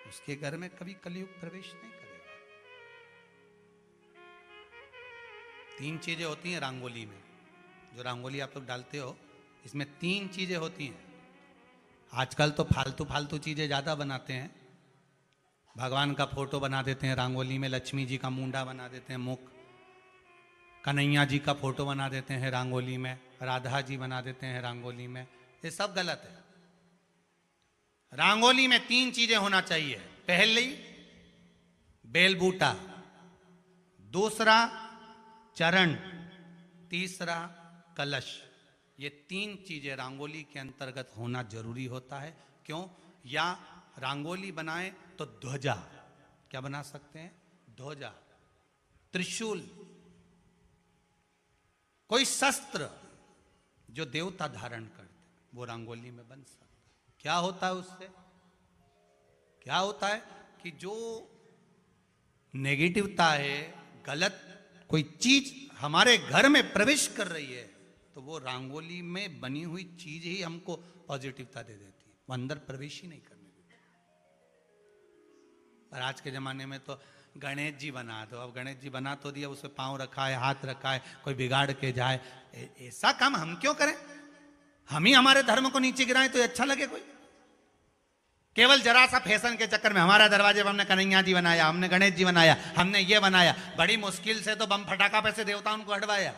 उसके घर में कभी कलयुग प्रवेश नहीं करेगा। 3 चीजें होती हैं रंगोली में। जो रंगोली आप लोग डालते हो, इसमें 3 चीजें होती हैं। आजकल तो फालतू फालतू चीजें ज्यादा बनाते हैं। भगवान का फोटो बना देते हैं रंगोली में, लक्ष्मी जी का मुंडा बना देते हैं मुख, कन्हैया जी का फोटो बना देते हैं रंगोली में, राधा जी बना देते हैं रंगोली में। ये सब गलत है। रंगोली में 3 चीजें होना चाहिए। पहली बेलबूटा, दूसरा चरण, तीसरा कलश। ये 3 चीजें रंगोली के अंतर्गत होना जरूरी होता है। क्यों? या रंगोली बनाए तो ध्वजा, क्या बना सकते हैं? ध्वजा, त्रिशूल, कोई शस्त्र जो देवता धारण करते, वो रंगोली में बन सकता। क्या होता है उससे? क्या होता है कि जो नेगेटिवता है, गलत कोई चीज हमारे घर में प्रवेश कर रही है, तो वो रंगोली में बनी हुई चीज ही हमको पॉजिटिवता दे देती है, वो अंदर प्रवेश ही नहीं करने देती। पर आज के जमाने में तो गणेश जी बना दो। अब गणेश जी बना तो दिया, उसमें पांव रखा है, हाथ रखा है, कोई बिगाड़ के जाए। ऐसा काम हम क्यों करें? हम ही हमारे धर्म को नीचे गिराएं तो अच्छा लगे कोई? केवल जरा सा फैशन के चक्कर में हमारा दरवाजे पर हमने कन्हैया जी बनाया, हमने गणेश जी बनाया, हमने ये बनाया। बड़ी मुश्किल से तो बम फटाका पे से देवताओं को हटवाया,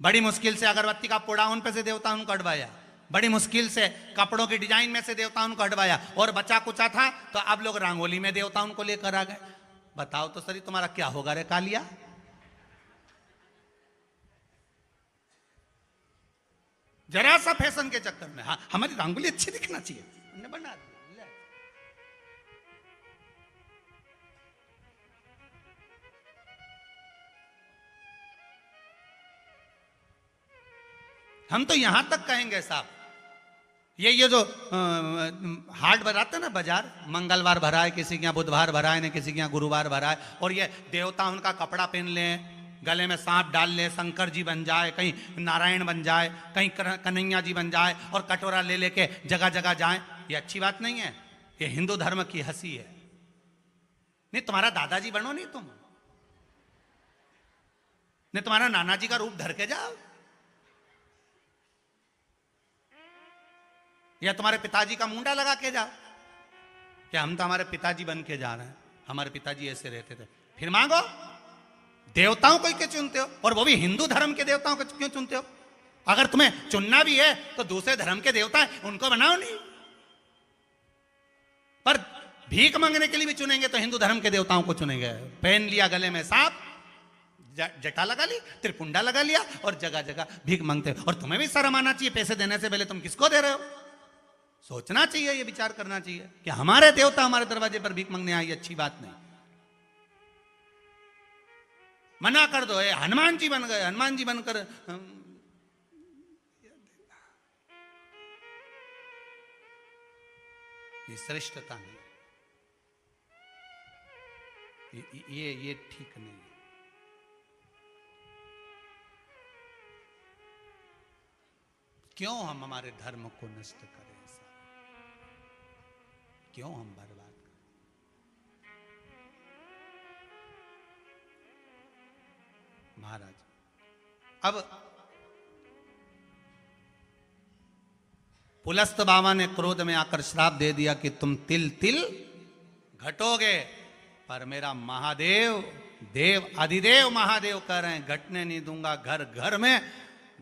बड़ी मुश्किल से अगरबत्ती का पोड़ाउन पे से देवताओं को हटवाया, बड़ी मुश्किल से कपड़ों की डिजाइन में से देवताओं को हटवाया, और बचा कुचा था तो अब लोग रंगोली में देवताओं को लेकर आ गए। बताओ तो सही, तुम्हारा क्या होगा रे कालिया? जरा सा फैशन के चक्कर में, हाँ हमारी रंगोली अच्छी दिखना चाहिए, हमने बना दिया। हम तो यहां तक कहेंगे साहब, ये जो हाट भराते हैं ना बाजार, मंगलवार भरा है, किसी के यहाँ बुधवार भरा है, किसी के यहाँ गुरुवार भरा है, और ये देवता उनका कपड़ा पहन ले, गले में सांप डाल ले, शंकर जी बन जाए, कहीं नारायण बन जाए, कहीं कन्हैया जी बन जाए, और कटोरा ले लेके जगह जगह जाए। ये अच्छी बात नहीं है, ये हिंदू धर्म की हंसी है। नहीं तुम्हारा दादाजी बनो, नहीं तुम, नहीं तुम्हारा नाना जी का रूप धर के जाओ, या तुम्हारे पिताजी का मुंडा लगा के जाओ। क्या हम तो हमारे पिताजी बन के जा रहे हैं, हमारे पिताजी ऐसे रहते थे। फिर मांगो, देवताओं को क्यों चुनते हो? और वो भी हिंदू धर्म के देवताओं को क्यों चुनते हो? अगर तुम्हें चुनना भी है तो दूसरे धर्म के देवता है उनको बनाओ नहीं। पर भीख मांगने के लिए भी चुनेंगे तो हिंदू धर्म के देवताओं को चुनेंगे। पहन लिया गले में सांप, जटा लगा ली, त्रिपुंडा लगा लिया, और जगह जगह भीख मांगते हो। और तुम्हें भी शर्म आना चाहिए, पैसे देने से पहले तुम किसको दे रहे हो? सोचना चाहिए, ये विचार करना चाहिए कि हमारे देवता हमारे दरवाजे पर भीख मांगने आई, अच्छी बात नहीं। मना कर दो, ये हनुमान जी बन गए, हनुमान जी बनकर ये श्रेष्ठता नहीं, ये ठीक नहीं है। क्यों हम हमारे धर्म को नष्ट करें? ऐसा क्यों हम बर्बाद करें? महाराज, अब पुलस्त बाबा ने क्रोध में आकर श्राप दे दिया कि तुम तिल तिल घटोगे। पर मेरा महादेव, देव अधिदेव महादेव कह रहे हैं घटने नहीं दूंगा। घर घर में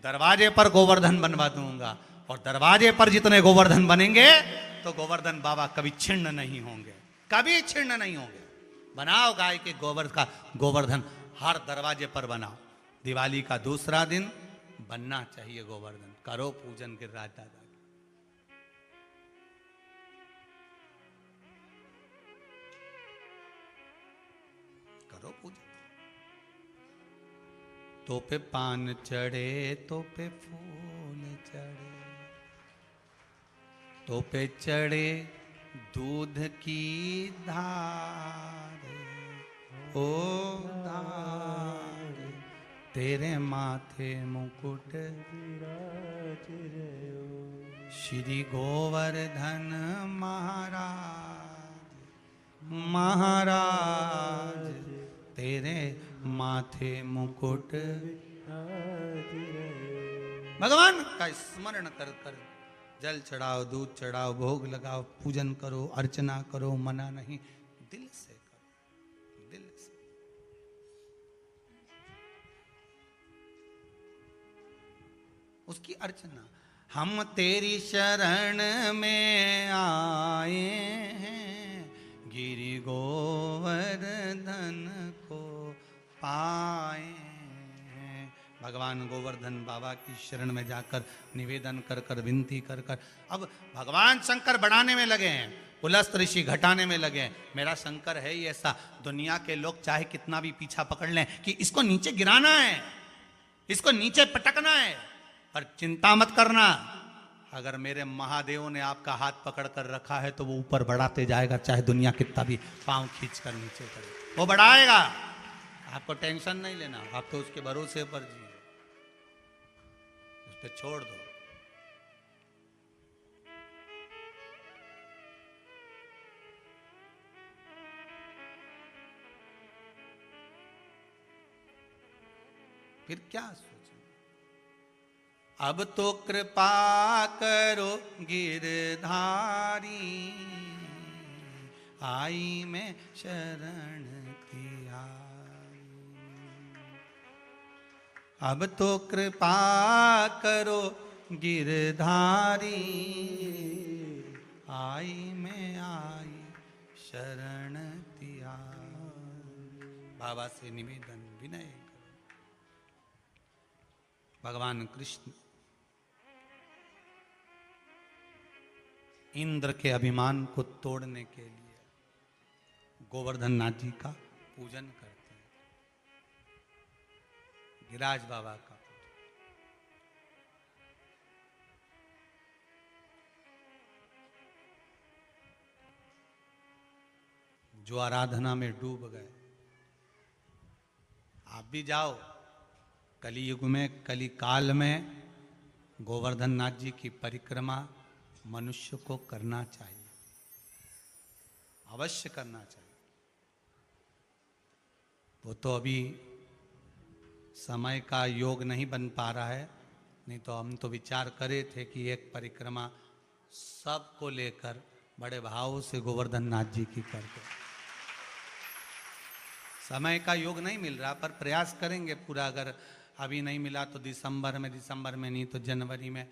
दरवाजे पर गोवर्धन बनवा दूंगा, और दरवाजे पर जितने गोवर्धन बनेंगे तो गोवर्धन बाबा कभी छिन्न नहीं होंगे, कभी छिन्न नहीं होंगे। बनाओ गाय के गोबर का गोवर्धन, हर दरवाजे पर बनाओ। दिवाली का दूसरा दिन बनना चाहिए गोवर्धन। करो पूजन गिरिराज दादा, करो पूजन। तो पे पान चढ़े, तो पे फूल चढ़े, तो पे चढ़े दूध की धार, ओ धार तेरे माथे मुकुट विराज रहो, श्री गोवर्धन महाराज, महाराज तेरे माथे मुकुट विराज रहो। भगवान का स्मरण कर कर जल चढ़ाओ, दूध चढ़ाओ, भोग लगाओ, पूजन करो, अर्चना करो, मना नहीं, दिल से करो, दिल से। उसकी अर्चना, हम तेरी शरण में आए हैं, गिरि गोवर्धन को पाए हैं। भगवान गोवर्धन बाबा की शरण में जाकर निवेदन कर कर, विनती कर कर, अब भगवान शंकर बढ़ाने में लगे हैं, पुलस्त ऋषि घटाने में लगे हैं। मेरा शंकर है ही ऐसा, दुनिया के लोग चाहे कितना भी पीछा पकड़ लें कि इसको नीचे गिराना है, इसको नीचे पटकना है, पर चिंता मत करना, अगर मेरे महादेव ने आपका हाथ पकड़ कर रखा है तो वो ऊपर बढ़ाते जाएगा, चाहे दुनिया कितना भी पांव खींच कर नीचे करे, वो बढ़ाएगा। आपको टेंशन नहीं लेना, आप तो उसके भरोसे पर जिए, उस पर छोड़ दो। फिर क्या सोचें, अब तो कृपा करो गिरधारी, आई मैं शरण तिहारी। अब तो कृपा करो गिरधारी, आई मैं आई शरण तिहारी। बाबा से निवेदन विनय करो। भगवान कृष्ण इंद्र के अभिमान को तोड़ने के लिए गोवर्धन नाथ जी का पूजन करते हैं, गिरिराज बाबा का पूजन। जो आराधना में डूब गए, आप भी जाओ, कलियुग में, कली काल में गोवर्धन नाथ जी की परिक्रमा मनुष्य को करना चाहिए, अवश्य करना चाहिए। वो तो अभी समय का योग नहीं बन पा रहा है, नहीं तो हम तो विचार करे थे कि एक परिक्रमा सबको लेकर बड़े भाव से गोवर्धन नाथ जी की करते। समय का योग नहीं मिल रहा, पर प्रयास करेंगे पूरा। अगर अभी नहीं मिला तो दिसंबर में नहीं तो जनवरी में,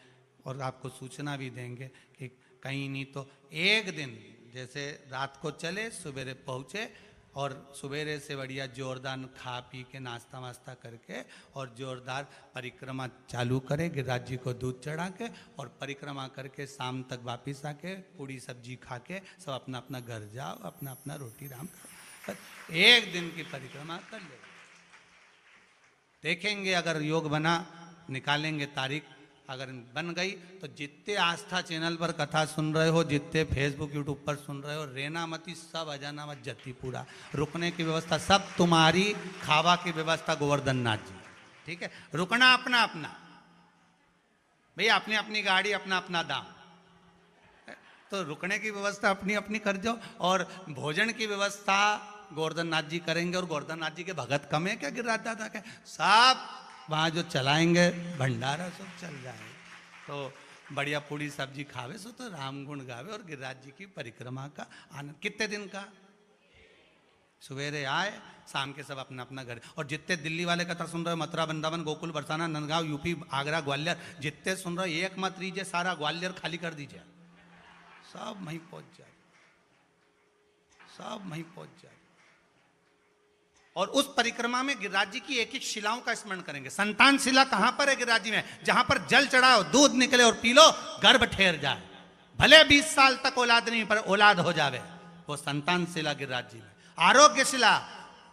और आपको सूचना भी देंगे कि कहीं नहीं तो एक दिन, जैसे रात को चले, सवेरे पहुँचे और सवेरे से बढ़िया जोरदार खा पी के नाश्ता वास्ता करके और जोरदार परिक्रमा चालू करें, गिरिराज जी को दूध चढ़ा के, और परिक्रमा करके शाम तक वापिस आके पूड़ी सब्जी खा के सब अपना अपना घर जाओ, अपना अपना रोटी राम खाओ। एक दिन की परिक्रमा कर ले, देखेंगे अगर योग बना, निकालेंगे तारीख। अगर बन गई तो जितने आस्था चैनल पर कथा सुन रहे हो, जितने फेसबुक यूट्यूब पर सुन रहे हो, रेनामती सब अजानामत जतीपुरा, रुकने की व्यवस्था सब तुम्हारी, खावा की व्यवस्था गोवर्धन नाथ जी, ठीक है। रुकना अपना अपना, भैया अपनी अपनी गाड़ी, अपना अपना दाम, तो रुकने की व्यवस्था अपनी अपनी कर जाओ। और भोजन की व्यवस्था गोवर्धन नाथ जी करेंगे, और गोवर्धन नाथ जी के भगत कम है क्या गिरिराज दादा के, सब वहाँ जो चलाएंगे भंडारा सब चल जाए, तो बढ़िया पूड़ी सब्जी खावे सो तो राम गुण गावे और गिरिराज जी की परिक्रमा का आनंद। कितने दिन का, सवेरे आए, शाम के सब अपना अपना घर। और जितने दिल्ली वाले कथा सुन रहे हो, मथुरा, वृंदावन, गोकुल, बरसाना, नंदगांव, यूपी, आगरा, ग्वालियर, जितने सुन रहे हो, एक मत लीजिए, सारा ग्वालियर खाली कर दीजिए, सब वहीं पहुंच जाए, सब वहीं पहुंच जाए। और उस परिक्रमा में गिरिराज जी की एक एक शिलाओं का स्मरण करेंगे। संतान शिला कहां पर है गिरिराज जी में, जहां पर जल चढ़ाओ, दूध निकले और पी लो, गर्भ ठहर जाए, भले 20 साल तक औलाद नहीं पर औलाद हो जावे, वो संतान शिला गिरिराज जी में। आरोग्य शिला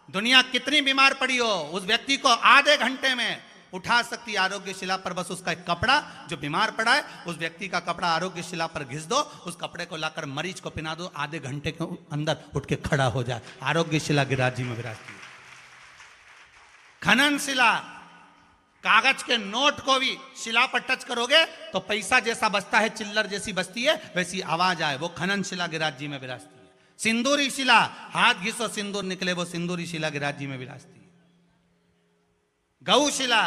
दुनिया कितनी बीमार पड़ी हो, उस व्यक्ति को आधे घंटे में उठा सकती आरोग्य शिला पर। बस उसका एक कपड़ा, जो बीमार पड़ा है उस व्यक्ति का कपड़ा आरोग्य शिला पर घिस दो, उस कपड़े को लाकर मरीज को पहना दो, आधे घंटे के अंदर उठ के खड़ा हो जाए। आरोग्य शिला गिरिराज जी में विराजती है। खनन शिला, कागज के नोट को भी शिला पर टच करोगे तो पैसा जैसा बजता है, चिल्लर जैसी बजती है, वैसी आवाज आए, वो खनन शिला गिरिराज जी में विराजती है। सिंदूरी शिला, हाथ घिसो सिंदूर निकले, वो सिंदूरी शिला गिरिराज जी में विराजती है। गौशिला,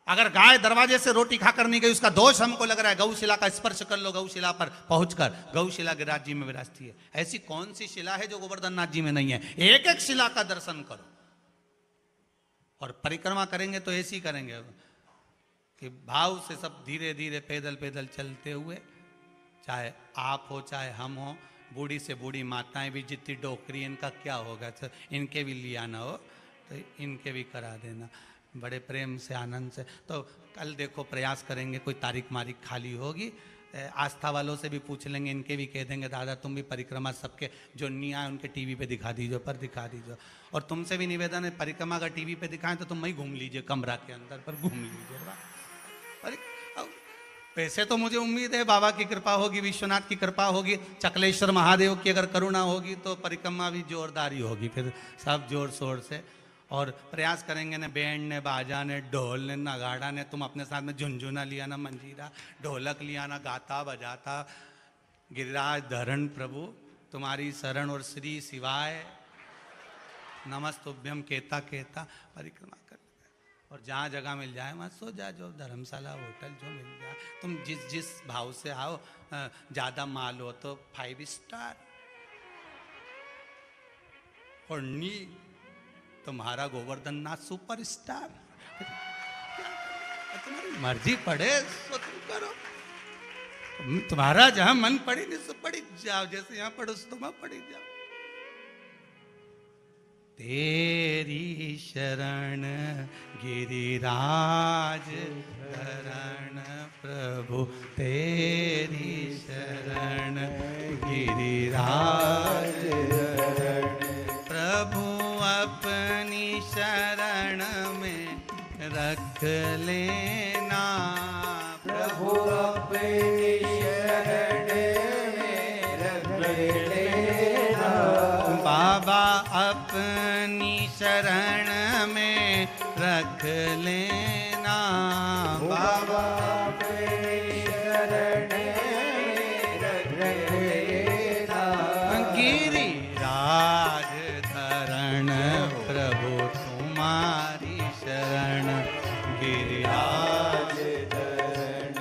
अगर गाय दरवाजे से रोटी खाकर नहीं गई, उसका दोष हमको लग रहा है, गौशिला का स्पर्श कर लो, गौशिला पर पहुंचकर, गौशिला गिरिराज जी में विराजती है। ऐसी कौन सी शिला है जो गोवर्धन नाथ जी में नहीं है? एक एक शिला का दर्शन करो। और परिक्रमा करेंगे तो ऐसी करेंगे कि भाव से सब धीरे धीरे पैदल पैदल चलते हुए, चाहे आप हो चाहे हम हो, बूढ़ी से बूढ़ी माताएं भी, जितनी डोकरी इनका क्या होगा, तो इनके भी लिया ना हो तो इनके भी करा देना, बड़े प्रेम से आनंद से। तो कल देखो प्रयास करेंगे, कोई तारीख मारीख खाली होगी, आस्था वालों से भी पूछ लेंगे, इनके भी कह देंगे दादा तुम भी परिक्रमा सबके जो नहीं आए उनके टीवी पे दिखा दीजिए, पर दिखा दीजिए। और तुमसे भी निवेदन है, परिक्रमा अगर टीवी पे दिखाएं तो तुम वहीं घूम लीजिए, कमरा के अंदर पर घूम लीजिए। वैसे तो मुझे उम्मीद है बाबा की कृपा होगी, विश्वनाथ की कृपा होगी, चकलेश्वर महादेव की अगर करुणा होगी तो परिक्रमा भी जोरदार ही होगी, फिर सब जोर शोर से। और प्रयास करेंगे न बैंड ने, बाजा ने, ढोल ने, नगाड़ा ने, तुम अपने साथ में झुंझुना लिया ना, मंजीरा ढोलक लिया ना, गाता बजाता गिरिराज धरण प्रभु तुम्हारी शरण और श्री शिवाय नमस्तुभ्यम कहता कहता परिक्रमा कर। और जहाँ जगह मिल जाए वहाँ सो जा, जो धर्मशाला होटल जो मिल जाए, तुम जिस जिस भाव से आओ, ज़्यादा माल हो तो 5 स्टार, और नी तुम्हारा गोवर्धन नाथ सुपर स्टार। तुम्हारी मर्जी पड़े तो तुम करो, तुम्हारा जहां मन पड़ी नहीं सो पड़ी जाओ, जैसे यहाँ पढ़ो तो वहां पड़ी जाओ। तेरी शरण गिरिराज धरण प्रभु, तेरी शरण गिरिराज धरण प्रभु, अपनी शरण में रख लेना प्रभु, अपनी शरण में रख लेना बाबा, अपनी शरण में रख लेना बाबा, अपनी शरण में रख लेना। गिरिराज धरण प्रभु तुम्हारी शरण, गिरिराज धरण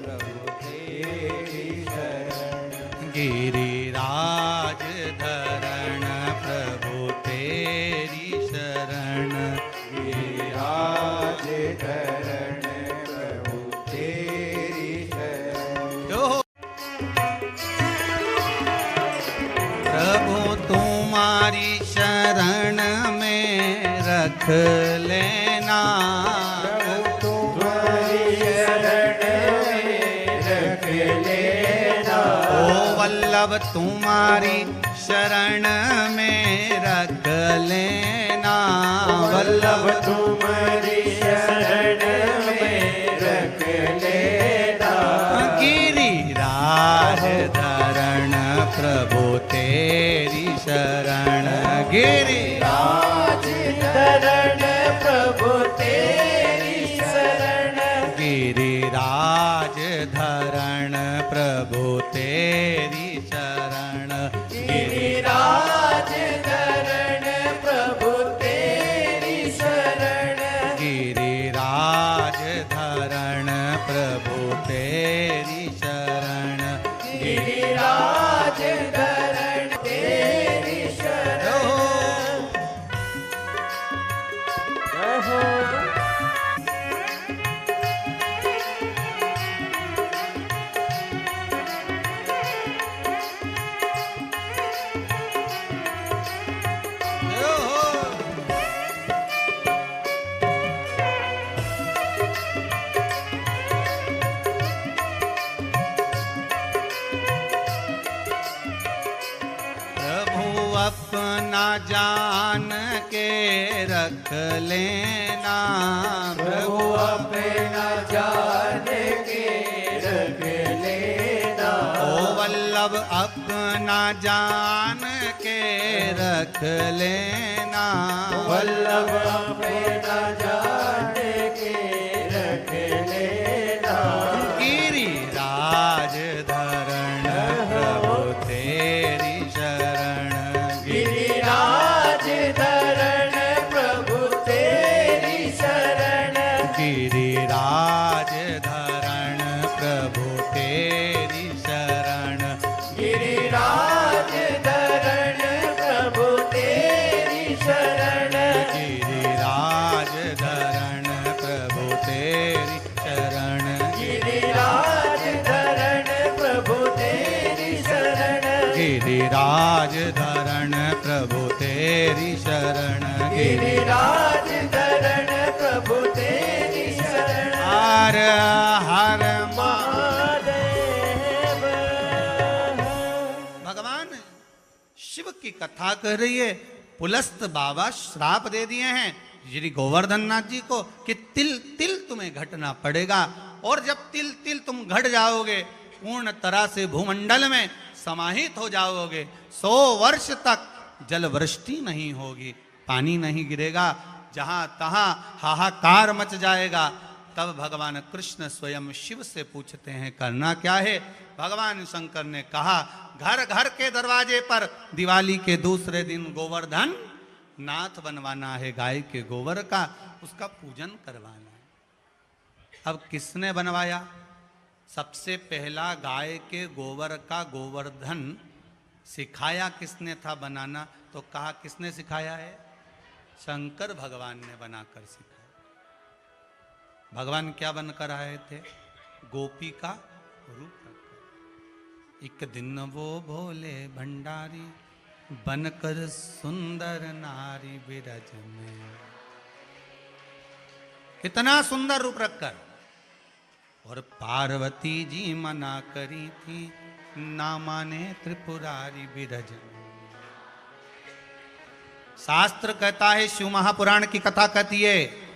प्रभु तेरी शरण, गिरिराज धरण प्रभु तेरी शरण, गिरिराज धरण प्रभु तेरी शरण। प्रभु तुम्हारी शरण में रख लेना, प्रभु तुम्हारी शरण में रख लेना, ओ वल्लभ तुम्हारी शरण में रख लेना, वल्लभ तुम्हारी शरण में रख लेना, गिरिराज धरण प्रभु तेरी शरण, गिरिराज धरण प्रभु तेरी शरण, गिरिराज धरण प्रभु तेरी शरण, गिरिराज धरण प्रभु तेरी शरण, गिरिराज धरण प्रभु तेरी शरण, गिरिराज धरण तेरी शरण। अपना जान के रख लेना, प्रभु अपना जान के रख लेना। ओ वल्लभ अपना जान के रख लेना, वल्लभ अपना जान के रख लेना। गिरिराज धरण प्रभु तेरी शरण, गिरिराज धरण प्रभु तेरी शरण, गिरिराज धरण प्रभु तेरी शरण, गिरिराज धरण प्रभु तेरी शरण, गिरिराज धरण प्रभु तेरी शरण, गिरिराज धरण प्रभु तेरी शरण, गिरिराज धरण प्रभु तेरी शरण, गिरिराज धरण प्रभु तेरी शरण। हर हर महादेव। भगवान शिव की कथा कर रही है। पुलस्त बाबा श्राप दे दिए हैं श्री गोवर्धन नाथ जी को कि तिल तिल तुम्हें घटना पड़ेगा, और जब तिल तिल तुम घट जाओगे पूर्ण तरह से भूमंडल में समाहित हो जाओगे, 100 वर्ष तक जल वृष्टि नहीं होगी, पानी नहीं गिरेगा, जहां तहां हाहाकार मच जाएगा। तब भगवान कृष्ण स्वयं शिव से पूछते हैं करना क्या है। भगवान शंकर ने कहा घर घर के दरवाजे पर दिवाली के दूसरे दिन गोवर्धन नाथ बनवाना है, गाय के गोबर का, उसका पूजन करवाना है। अब किसने बनवाया? सबसे पहला गाय के गोबर का गोवर्धन सिखाया किसने था बनाना? तो कहा किसने सिखाया है? शंकर भगवान ने बनाकर सिखाया। भगवान क्या बनकर आए थे? गोपी का रूप रखकर। एक दिन वो भोले भंडारी बनकर सुंदर नारी बिरज में, कितना सुंदर रूप रखकर, और पार्वती जी मना करी थी ना माने त्रिपुरारी बिरज। शास्त्र कहता है, शिव महापुराण की कथा कहती है,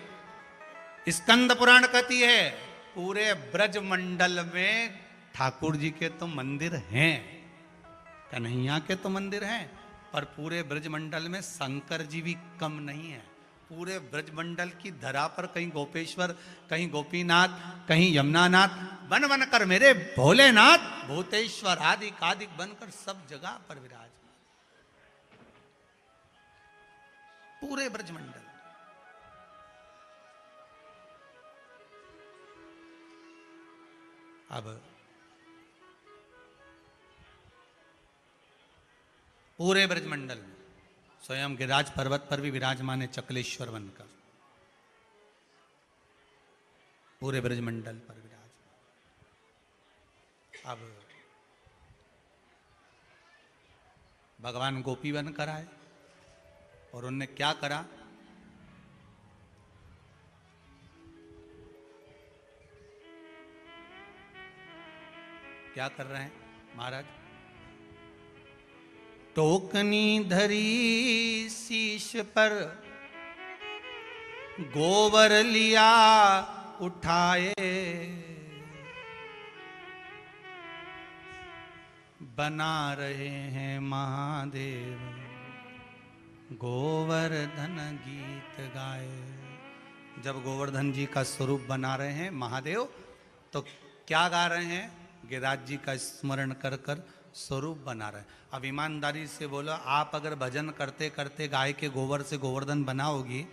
स्कंद पुराण कहती है, पूरे ब्रज मंडल में ठाकुर जी के तो मंदिर हैं, कन्हैया के तो मंदिर हैं, पर पूरे ब्रज मंडल में शंकर जी भी कम नहीं है। पूरे ब्रज मंडल की धरा पर कहीं गोपेश्वर, कहीं गोपीनाथ, कहीं यमुनानाथ बन बनकर मेरे भोलेनाथ भूतेश्वर आदि कादिक बनकर सब जगह पर विराज, पूरे ब्रज मंडल। अब पूरे ब्रजमंडल में स्वयं गिरिराज पर्वत पर भी विराजमान है चकलेश्वर बनकर, पूरे ब्रजमंडल पर विराजमान। अब भगवान गोपी बनकर आए और उनने क्या करा? क्या कर रहे हैं महाराज? टोकनी धरी शीश पर गोबर लिया उठाए, बना रहे हैं महादेव गोवर्धन गीत गाए। जब गोवर्धन जी का स्वरूप बना रहे हैं महादेव, तो क्या गा रहे हैं? गिरिराज जी का स्मरण कर कर स्वरूप बना रहे हैं। अब ईमानदारी से बोलो, आप अगर भजन करते करते गाय के गोबर से गोवर्धन बनाओगी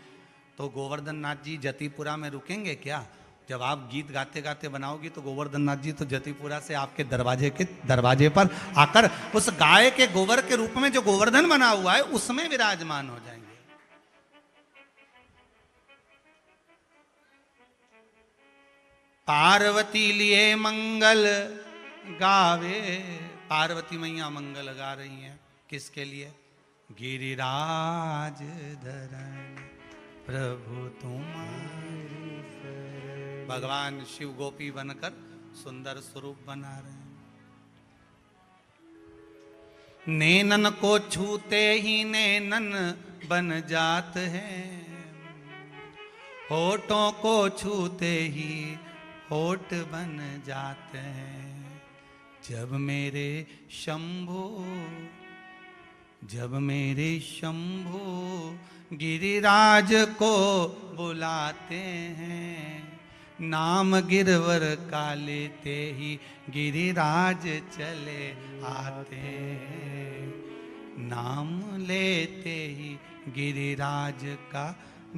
तो गोवर्धन नाथ जी जतिपुरा में रुकेंगे क्या? जब आप गीत गाते गाते बनाओगी तो गोवर्धन नाथ जी तो जतिपुरा से आपके दरवाजे पर आकर उस गाय के गोबर के रूप में जो गोवर्धन बना हुआ है उसमें विराजमान हो जाएंगे। पार्वती लिए मंगल गावे, पार्वती मैया मंगल गा रही हैं, किसके लिए? गिरिराज धरण प्रभु तुम्हारी, भगवान शिव गोपी बनकर सुंदर स्वरूप बना रहे हैं। नैनन को छूते ही नैनन बन जात है, होठों को छूते ही होठ बन जाते हैं। जब मेरे शंभो गिरिराज को बुलाते हैं, नाम गिरवर का लेते ही गिरिराज चले आते हैं। नाम लेते ही गिरिराज का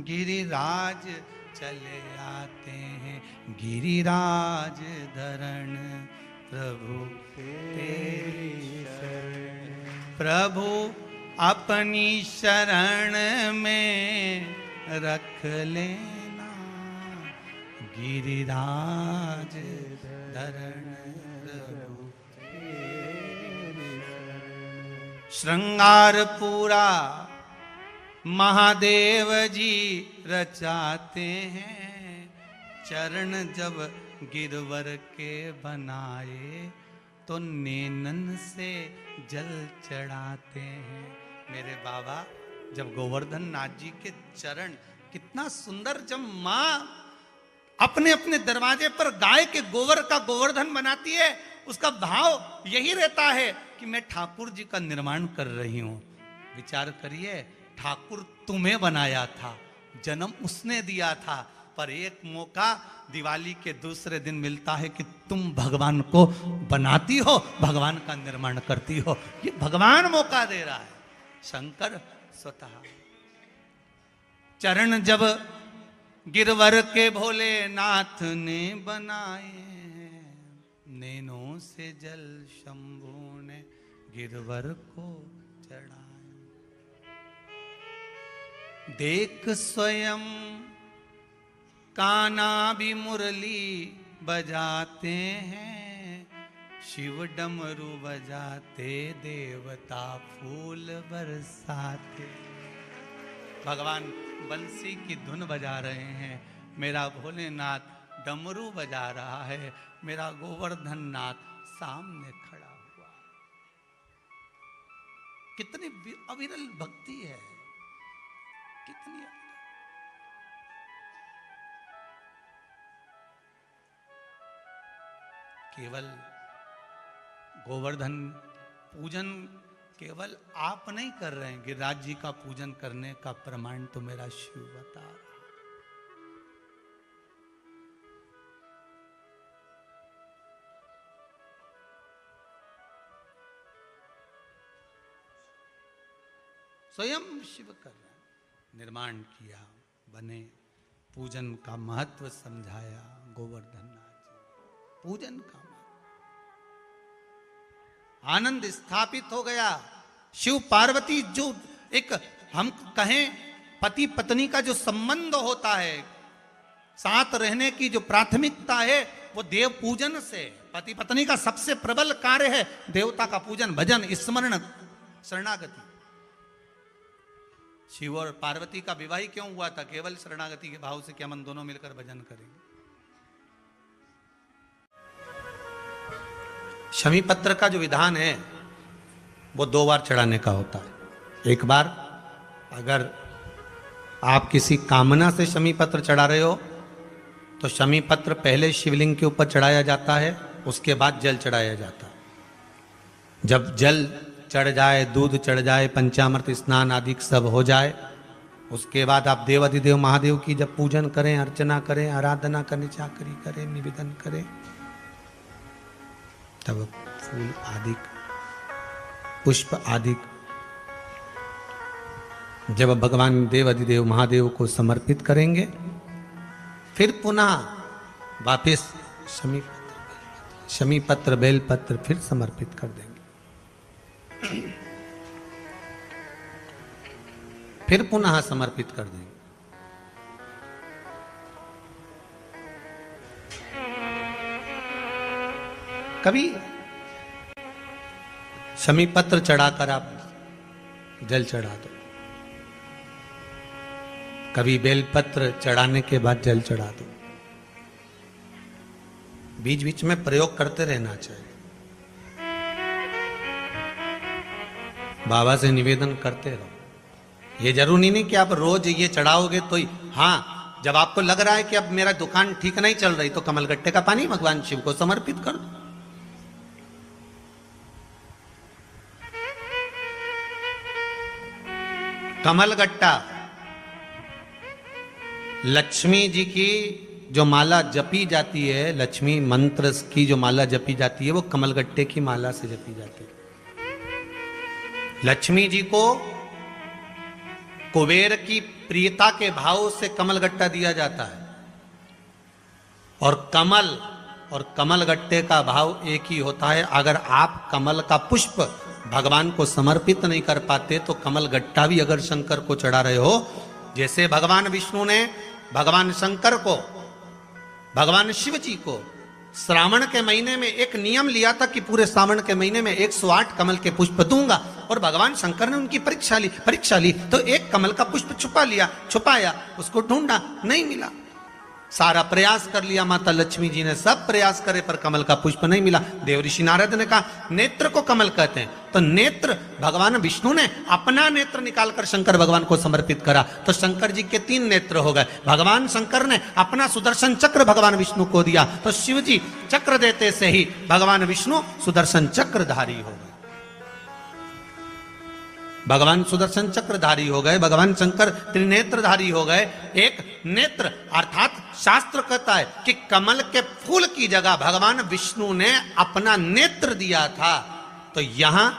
गिरिराज चले आते हैं। गिरिराज धरण प्रभु तेरी शरण, प्रभु अपनी शरण में रख लेना। गिरिराज धरण प्रभु तेरी शरण। श्रृंगार पूरा महादेव जी रचाते हैं, चरण जब गिरवर के बनाए तो नैनन से जल चढ़ाते हैं। मेरे बाबा जब गोवर्धन नाथ जी के चरण, कितना सुंदर, जब माँ अपने अपने दरवाजे पर गाय के गोबर का गोवर्धन बनाती है, उसका भाव यही रहता है कि मैं ठाकुर जी का निर्माण कर रही हूं। विचार करिए, ठाकुर तुम्हें बनाया था, जन्म उसने दिया था, पर एक मौका दिवाली के दूसरे दिन मिलता है कि तुम भगवान को बनाती हो, भगवान का निर्माण करती हो। ये भगवान मौका दे रहा है, शंकर स्वतः। चरण जब गिरवर के भोलेनाथ ने बनाए, नैनों से जल शंभू ने गिरवर को चढ़ाए। देख स्वयं कान्हा भी मुरली बजाते हैं, शिव डमरू बजाते, देवता फूल बरसाते। भगवान बंसी की धुन बजा रहे हैं, मेरा भोलेनाथ डमरू बजा रहा है, मेरा गोवर्धन नाथ सामने खड़ा हुआ। कितनी अविरल भक्ति है, कितनी केवल गोवर्धन पूजन केवल आप नहीं कर रहे हैं, गिरिराज जी का पूजन करने का प्रमाण तो मेरा शिव बता रहा। स्वयं शिव कर रहे हैं, निर्माण किया, बने, पूजन का महत्व समझाया गोवर्धन नाथ जी, पूजन का आनंद स्थापित हो गया। शिव पार्वती जो एक हम कहें पति पत्नी का जो संबंध होता है, साथ रहने की जो प्राथमिकता है, वो देव पूजन से, पति पत्नी का सबसे प्रबल कार्य है देवता का पूजन, भजन, स्मरण, शरणागति। शिव और पार्वती का विवाह क्यों हुआ था? केवल शरणागति के भाव से कि हम दोनों मिलकर भजन करेंगे। शमी पत्र का जो विधान है वो 2 बार चढ़ाने का होता है। एक बार अगर आप किसी कामना से शमी पत्र चढ़ा रहे हो तो शमी पत्र पहले शिवलिंग के ऊपर चढ़ाया जाता है, उसके बाद जल चढ़ाया जाता है। जब जल चढ़ जाए, दूध चढ़ जाए, पंचामृत स्नान आदि सब हो जाए, उसके बाद आप देवाधिदेव महादेव की जब पूजन करें, अर्चना करें, आराधना करें, चाकरी करें, निवेदन करें, तब फूल आदि, पुष्प आदि जब भगवान देवाधिदेव महादेव को समर्पित करेंगे, फिर पुनः वापस शमी पत्र बेलपत्र फिर समर्पित कर देंगे। फिर पुनः समर्पित कर देंगे। कभी शमी पत्र चढ़ाकर आप जल चढ़ा दो, कभी बेलपत्र चढ़ाने के बाद जल चढ़ा दो। बीच बीच में प्रयोग करते रहना चाहिए। बाबा से निवेदन करते रहो। ये जरूरी नहीं कि आप रोज ये चढ़ाओगे तो ही। हाँ, जब आपको लग रहा है कि अब मेरा दुकान ठीक नहीं चल रही तो कमलगट्टे का पानी भगवान शिव को समर्पित कर दो। कमलगट्टा लक्ष्मी जी की जो माला जपी जाती है, लक्ष्मी मंत्र की जो माला जपी जाती है वो कमलगट्टे की माला से जपी जाती है। लक्ष्मी जी को कुबेर की प्रियता के भाव से कमलगट्टा दिया जाता है, और कमल और कमलगट्टे का भाव एक ही होता है। अगर आप कमल का पुष्प भगवान को समर्पित नहीं कर पाते तो कमलगट्टा भी अगर शंकर को चढ़ा रहे हो, जैसे भगवान विष्णु ने भगवान शंकर को, भगवान शिव जी को श्रावण के महीने में एक नियम लिया था कि पूरे श्रावण के महीने में 108 कमल के पुष्प दूंगा, और भगवान शंकर ने उनकी परीक्षा ली तो एक कमल का पुष्प छुपाया, उसको ढूंढा, नहीं मिला। सारा प्रयास कर लिया, माता लक्ष्मी जी ने सब प्रयास करे पर कमल का पुष्प नहीं मिला। देवऋषि नारद ने कहा नेत्र को कमल कहते हैं, तो नेत्र भगवान विष्णु ने अपना नेत्र निकालकर शंकर भगवान को समर्पित करा, तो शंकर जी के 3 नेत्र हो गए। भगवान शंकर ने अपना सुदर्शन चक्र भगवान विष्णु को दिया, तो शिव जी चक्र देते से ही भगवान विष्णु सुदर्शन चक्रधारी हो गए, भगवान सुदर्शन चक्रधारी हो गए, भगवान शंकर त्रिनेत्रधारी हो गए। एक नेत्र अर्थात शास्त्र कहता है कि कमल के फूल की जगह भगवान विष्णु ने अपना नेत्र दिया था। तो यहां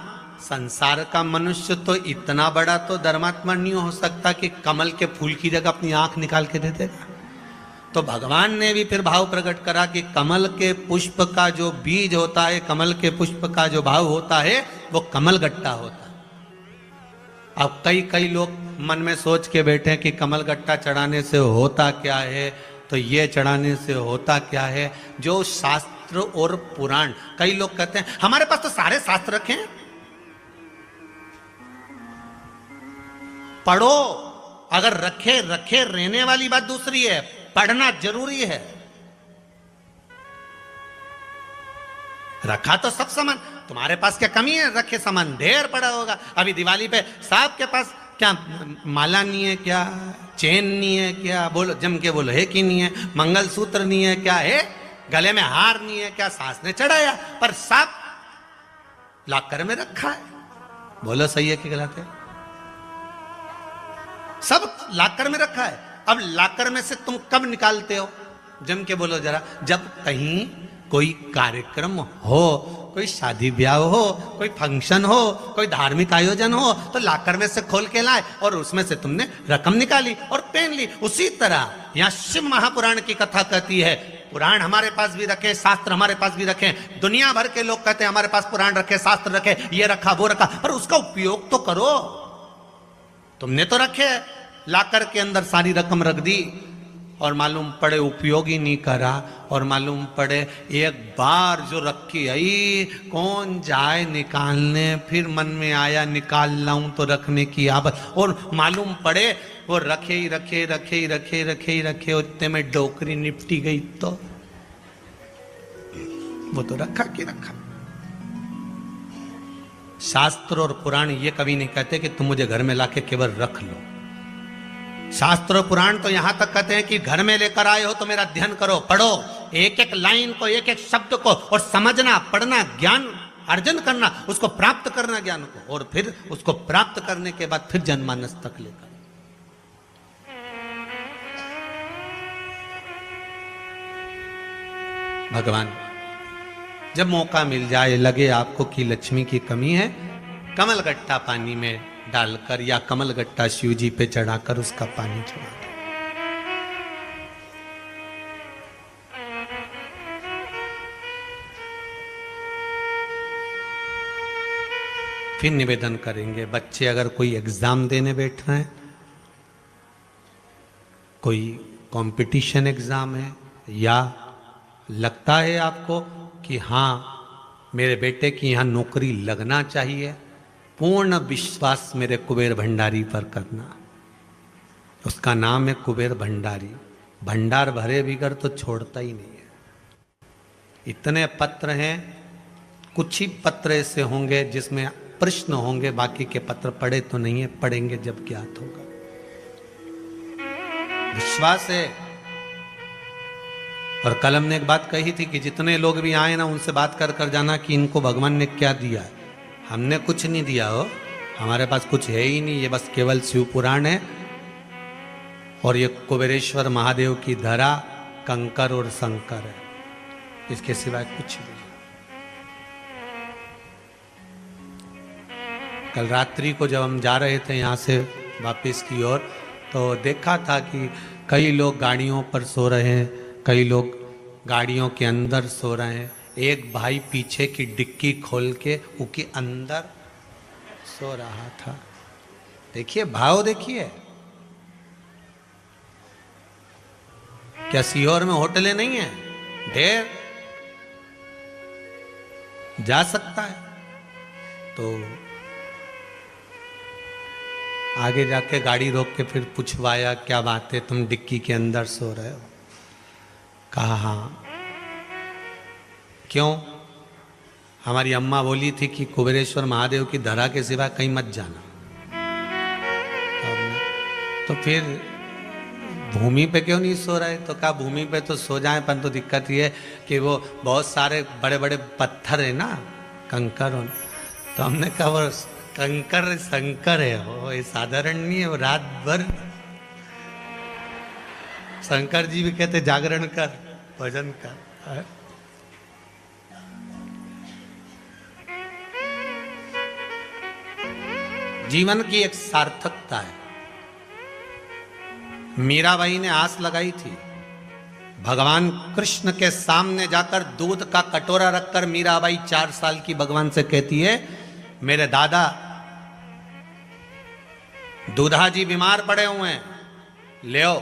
संसार का मनुष्य तो इतना बड़ा तो धर्मात्मा नहीं हो सकता कि कमल के फूल की जगह अपनी आंख निकाल के दे देगा। तो भगवान ने भी फिर भाव प्रकट करा कि कमल के पुष्प का जो बीज होता है, कमल के पुष्प का जो भाव होता है वो कमलगट्टा होता है। अब कई लोग मन में सोच के बैठे हैं कि कमलगट्टा चढ़ाने से होता क्या है, तो ये चढ़ाने से होता क्या है। जो शास्त्र और पुराण, कई लोग कहते हैं हमारे पास तो सारे शास्त्र रखे हैं, पढ़ो। अगर रखे रहने वाली बात दूसरी है, पढ़ना जरूरी है। रखा तो सब सामान, तुम्हारे पास क्या कमी है? रखे सामान ढेर पड़ा होगा। अभी दिवाली पे साहब के पास क्या माला नहीं है, क्या चेन नहीं है, क्या बोलो जम के बोलो है कि नहीं है, मंगलसूत्र नहीं है, क्या है गले में हार नहीं है, क्या सास ने चढ़ाया, पर सब लॉकर में रखा है। बोलो सही है कि गलत है? सब लॉकर में रखा है। अब लॉकर में से तुम कब निकालते हो? जम के बोलो जरा। जब कहीं कोई कार्यक्रम हो, कोई शादी ब्याह हो, कोई फंक्शन हो, कोई धार्मिक आयोजन हो, तो लॉकर में से खोल के लाए और उसमें से तुमने रकम निकाली और पहन ली। उसी तरह यहाँ शिव महापुराण की कथा कहती है, पुराण हमारे पास भी रखे, शास्त्र हमारे पास भी रखे। दुनिया भर के लोग कहते हैं हमारे पास पुराण रखे, शास्त्र रखे, ये रखा वो रखा, पर उसका उपयोग तो करो। तुमने तो रखे, लॉकर के अंदर सारी रकम रख दी और मालूम पड़े उपयोग ही नहीं करा, और मालूम पड़े एक बार जो रखी आई कौन जाए निकालने, फिर मन में आया निकाल लाऊं तो रखने की आदत, और मालूम पड़े वो रखे उतने में डोकरी निपटी गई तो वो तो रखा कि रखा। शास्त्र और पुराण ये कभी नहीं कहते कि तुम मुझे घर में लाके केवल रख लो। शास्त्र और पुराण तो यहां तक कहते हैं कि घर में लेकर आए हो तो मेरा अध्ययन करो, पढ़ो, एक एक लाइन को, एक एक शब्द को, और समझना, पढ़ना, ज्ञान अर्जन करना, उसको प्राप्त करना ज्ञान को, और फिर उसको प्राप्त करने के बाद फिर जनमानस तक लेकर। भगवान जब मौका मिल जाए, लगे आपको कि लक्ष्मी की कमी है, कमलगट्टा पानी में डालकर या कमलगट्टा शिव जी पे चढ़ाकर उसका पानी चढ़ा दो। फिर निवेदन करेंगे, बच्चे अगर कोई एग्जाम देने बैठ रहे हैं, कोई कंपटीशन एग्जाम है, या लगता है आपको कि हाँ मेरे बेटे की यहां नौकरी लगना चाहिए, पूर्ण विश्वास मेरे कुबेर भंडारी पर करना। उसका नाम है कुबेर भंडारी। भंडार भरे बिगर तो छोड़ता ही नहीं है। इतने पत्र हैं, कुछ ही पत्र ऐसे होंगे जिसमें प्रश्न होंगे, बाकी के पत्र पढ़े तो नहीं है, पढ़ेंगे जब ज्ञात होगा। विश्वास है। और कल हमने एक बात कही थी कि जितने लोग भी आए ना, उनसे बात कर कर जाना कि इनको भगवान ने क्या दिया है। हमने कुछ नहीं दिया हो, हमारे पास कुछ है ही नहीं, ये बस केवल शिव पुराण है और ये कुबेरेश्वर महादेव की धरा, कंकर और शंकर है, इसके सिवाय कुछ नहीं। कल रात्रि को जब हम जा रहे थे यहाँ से वापस की ओर, तो देखा था कि कई लोग गाड़ियों पर सो रहे हैं, कई लोग गाड़ियों के अंदर सो रहे हैं। एक भाई पीछे की डिक्की खोल के उसके अंदर सो रहा था। देखिए भाव, देखिए। क्या सीहोर में होटलें नहीं है? ढेर, जा सकता है। तो आगे जाके गाड़ी रोक के फिर पूछवाया, क्या बात है, तुम डिक्की के अंदर सो रहे हो? कहा हाँ। क्यों? हमारी अम्मा बोली थी कि कुबेरेश्वर महादेव की धरा के सिवा कहीं मत जाना। तो फिर भूमि पे क्यों नहीं सो रहे? तो कहा भूमि पे तो सो जाए, पर तो दिक्कत ये है कि वो बहुत सारे बड़े बड़े पत्थर है ना, कंकर हो। तो हमने कहा वो कंकर शंकर है, वो ये साधारण नहीं है, वो रात भर शंकर जी भी कहते जागरण कर, भजन कर। जीवन की एक सार्थकता है। मीराबाई ने आस लगाई थी, भगवान कृष्ण के सामने जाकर दूध का कटोरा रखकर मीराबाई 4 साल की भगवान से कहती है, मेरे दादा दूधा जी बीमार पड़े हुए हैं, ले आओ।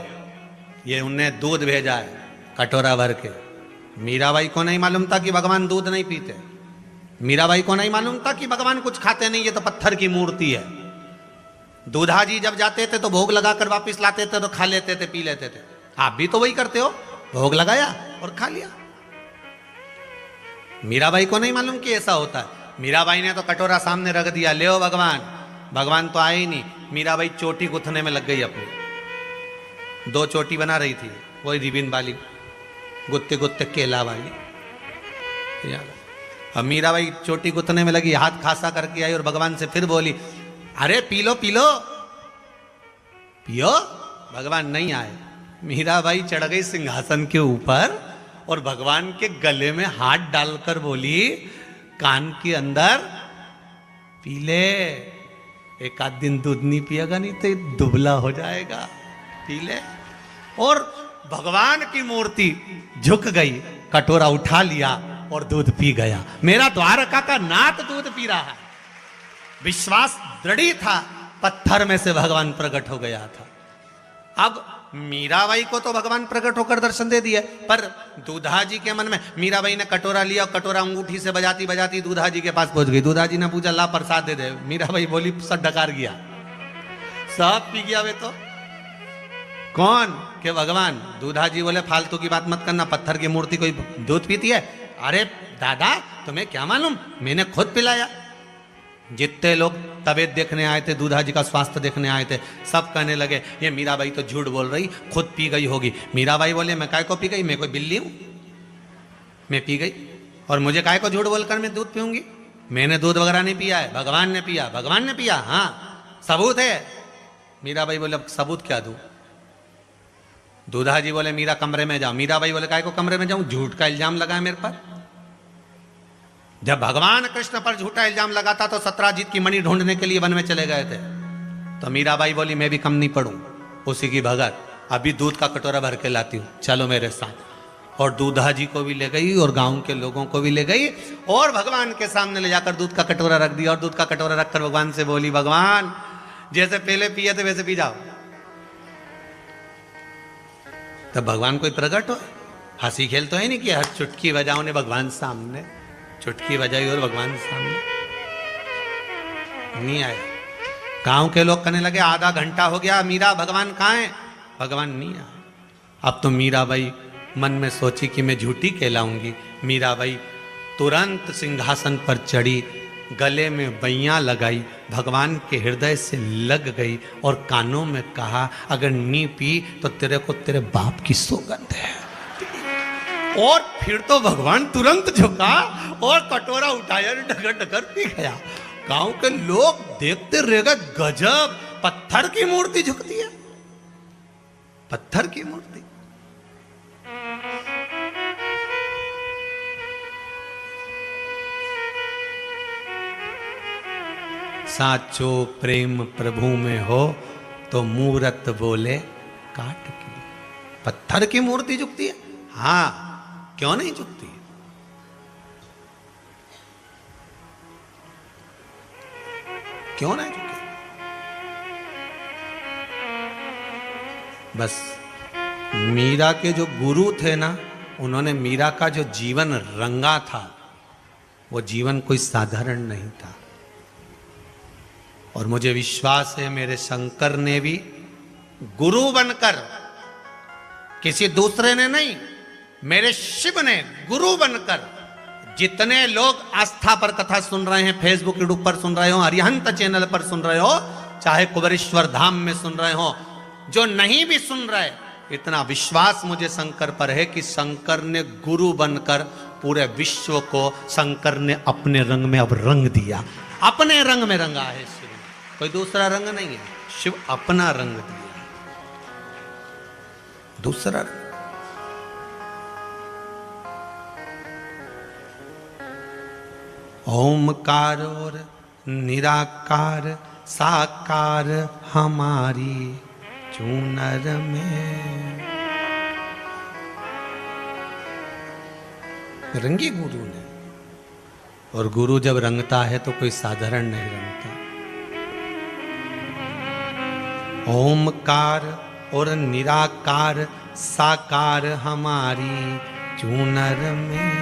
ये उनने दूध भेजा है कटोरा भर के। मीराबाई को नहीं मालूम था कि भगवान दूध नहीं पीते। मीराबाई को नहीं मालूम था कि भगवान कुछ खाते नहीं, ये तो पत्थर की मूर्ति है। दूधा जी जब जाते थे तो भोग लगाकर वापस लाते थे, तो खा लेते थे, पी लेते थे। आप भी तो वही करते हो, भोग लगाया और खा लिया। मीराबाई को नहीं मालूम कि ऐसा होता है। मीराबाई ने तो कटोरा सामने रख दिया, ले ओ भगवान। भगवान तो आए ही नहीं। मीराबाई चोटी गुथने में लग गई अपनी। 2 चोटी बना रही थी, वही रिबिन वाली, गुत्ते गुत्ते केला वाली। अब मीराबाई चोटी गुथने में लगी, हाथ खासा करके आई और भगवान से फिर बोली, अरे पी लो पी लो, पियो। भगवान नहीं आए। मीराबाई चढ़ गई सिंहासन के ऊपर और भगवान के गले में हाथ डालकर बोली, कान के अंदर पी ले। एक आध दिन दूध नहीं पिएगा नहीं तो दुबला हो जाएगा, पी ले। और भगवान की मूर्ति झुक गई, कटोरा उठा लिया और दूध पी गया। मेरा द्वारका का नाथ दूध पी रहा है। विश्वास दृढ़ था, पत्थर में से भगवान प्रकट हो गया था। अब मीराबाई को तो भगवान प्रकट होकर दर्शन दे दिए, पर दूधा जी के मन में, मीराबाई ने कटोरा लिया और कटोरा अंगूठी से बजाती बजाती दूधा जी के पास पहुंच गई। दूधा जी ने पूछा, ला प्रसाद दे दे। मीराबाई बोली, सब डकार गया, सब पी गया। वे तो कौन? के भगवान। दूधा जी बोले, फालतू की बात मत करना, पत्थर की मूर्ति कोई दूध पीती है? अरे दादा, तुम्हें क्या मालूम, मैंने खुद पिलाया। जितने लोग तबीयत देखने आए थे, दूधा जी का स्वास्थ्य देखने आए थे, सब कहने लगे, ये मीराबाई तो झूठ बोल रही, खुद पी गई होगी। मीराबाई बोले, मैं काय को पी गई? मैं कोई बिल्ली हूं? मैं पी गई और मुझे काय को झूठ बोलकर मैं दूध पीऊंगी? मैंने दूध वगैरह नहीं पिया है, भगवान ने पिया। भगवान ने पिया, हाँ सबूत है। मीराबाई बोले, सबूत क्या दूं? दूधा जी बोले, मीरा कमरे में जाओ। मीराबाई बोले, काय को कमरे में जाऊं? झूठ का इल्जाम लगा है मेरे पर। जब भगवान कृष्ण पर झूठा इल्जाम लगाता तो सत्राजीत की मणि ढूंढने के लिए वन में चले गए थे। तो मीराबाई बोली, मैं भी कम नहीं पड़ूं, उसी की भगत। अभी दूध का कटोरा भर के लाती हूं, चलो मेरे साथ। और दूधा जी को भी ले गई और गांव के लोगों को भी ले गई और भगवान के सामने ले जाकर दूध का कटोरा रख दिया। और दूध का कटोरा रखकर भगवान से बोली, भगवान जैसे पहले पिए थे वैसे पी जाओ। तब भगवान कोई प्रकट हो, हंसी खेल तो है नहीं कि हर चुटकी बजाओ ने भगवान सामने, चुटकी बजाई और भगवान सामने नहीं आए। गांव के लोग कहने लगे, आधा घंटा हो गया, मीरा भगवान कहाँ है? भगवान नहीं आए। अब तो मीराबाई मन में सोची कि मैं झूठी कहलाऊंगी। मीराबाई तुरंत सिंहासन पर चढ़ी गले में बैया लगाई, भगवान के हृदय से लग गई और कानों में कहा, अगर नी पी तो तेरे को तेरे बाप की सौगंध है। और फिर तो भगवान तुरंत झुका और कटोरा उठाया, डगर डगर पी गया। गांव के लोग देखते रह गए, गजब, पत्थर की मूर्ति झुकती है, पत्थर की मूर्ति। साचो प्रेम प्रभु में हो तो मूरत बोले काट की। पत्थर की मूर्ति झुकती है, हाँ, क्यों नहीं झुकती? क्यों नहीं झुकी? बस मीरा के जो गुरु थे ना, उन्होंने मीरा का जो जीवन रंगा था, वो जीवन कोई साधारण नहीं था। और मुझे विश्वास है मेरे शंकर ने भी गुरु बनकर, किसी दूसरे ने नहीं, मेरे शिव ने गुरु बनकर, जितने लोग आस्था पर कथा सुन रहे हैं, फेसबुक यूट्यूब पर सुन रहे हो, अरिहंत चैनल पर सुन रहे हो, चाहे कुबेरेश्वर धाम में सुन रहे हो, जो नहीं भी सुन रहे, इतना विश्वास मुझे शंकर पर है कि शंकर ने गुरु बनकर पूरे विश्व को शंकर ने अपने रंग में अब रंग दिया, अपने रंग में रंगा है शिव। कोई दूसरा रंग नहीं है, शिव अपना रंग दिया, दूसरा रंग। ओमकार और निराकार साकार हमारी चूनर में। रंगी गुरु ने, और गुरु जब रंगता है तो कोई साधारण नहीं रंगता। ओमकार और निराकार साकार हमारी चूनर में,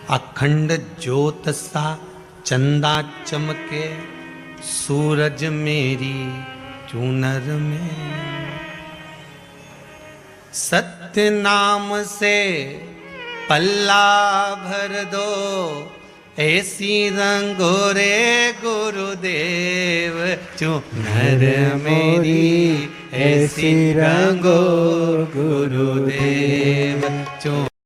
अखंड ज्योत सा चंदा चमके सूरज मेरी चूनर में। सत्य नाम से पल्ला भर दो, ऐसी रंगो रे गुरुदेव चूनर मेरी, ऐसी रंगो गुरुदेव चूनर।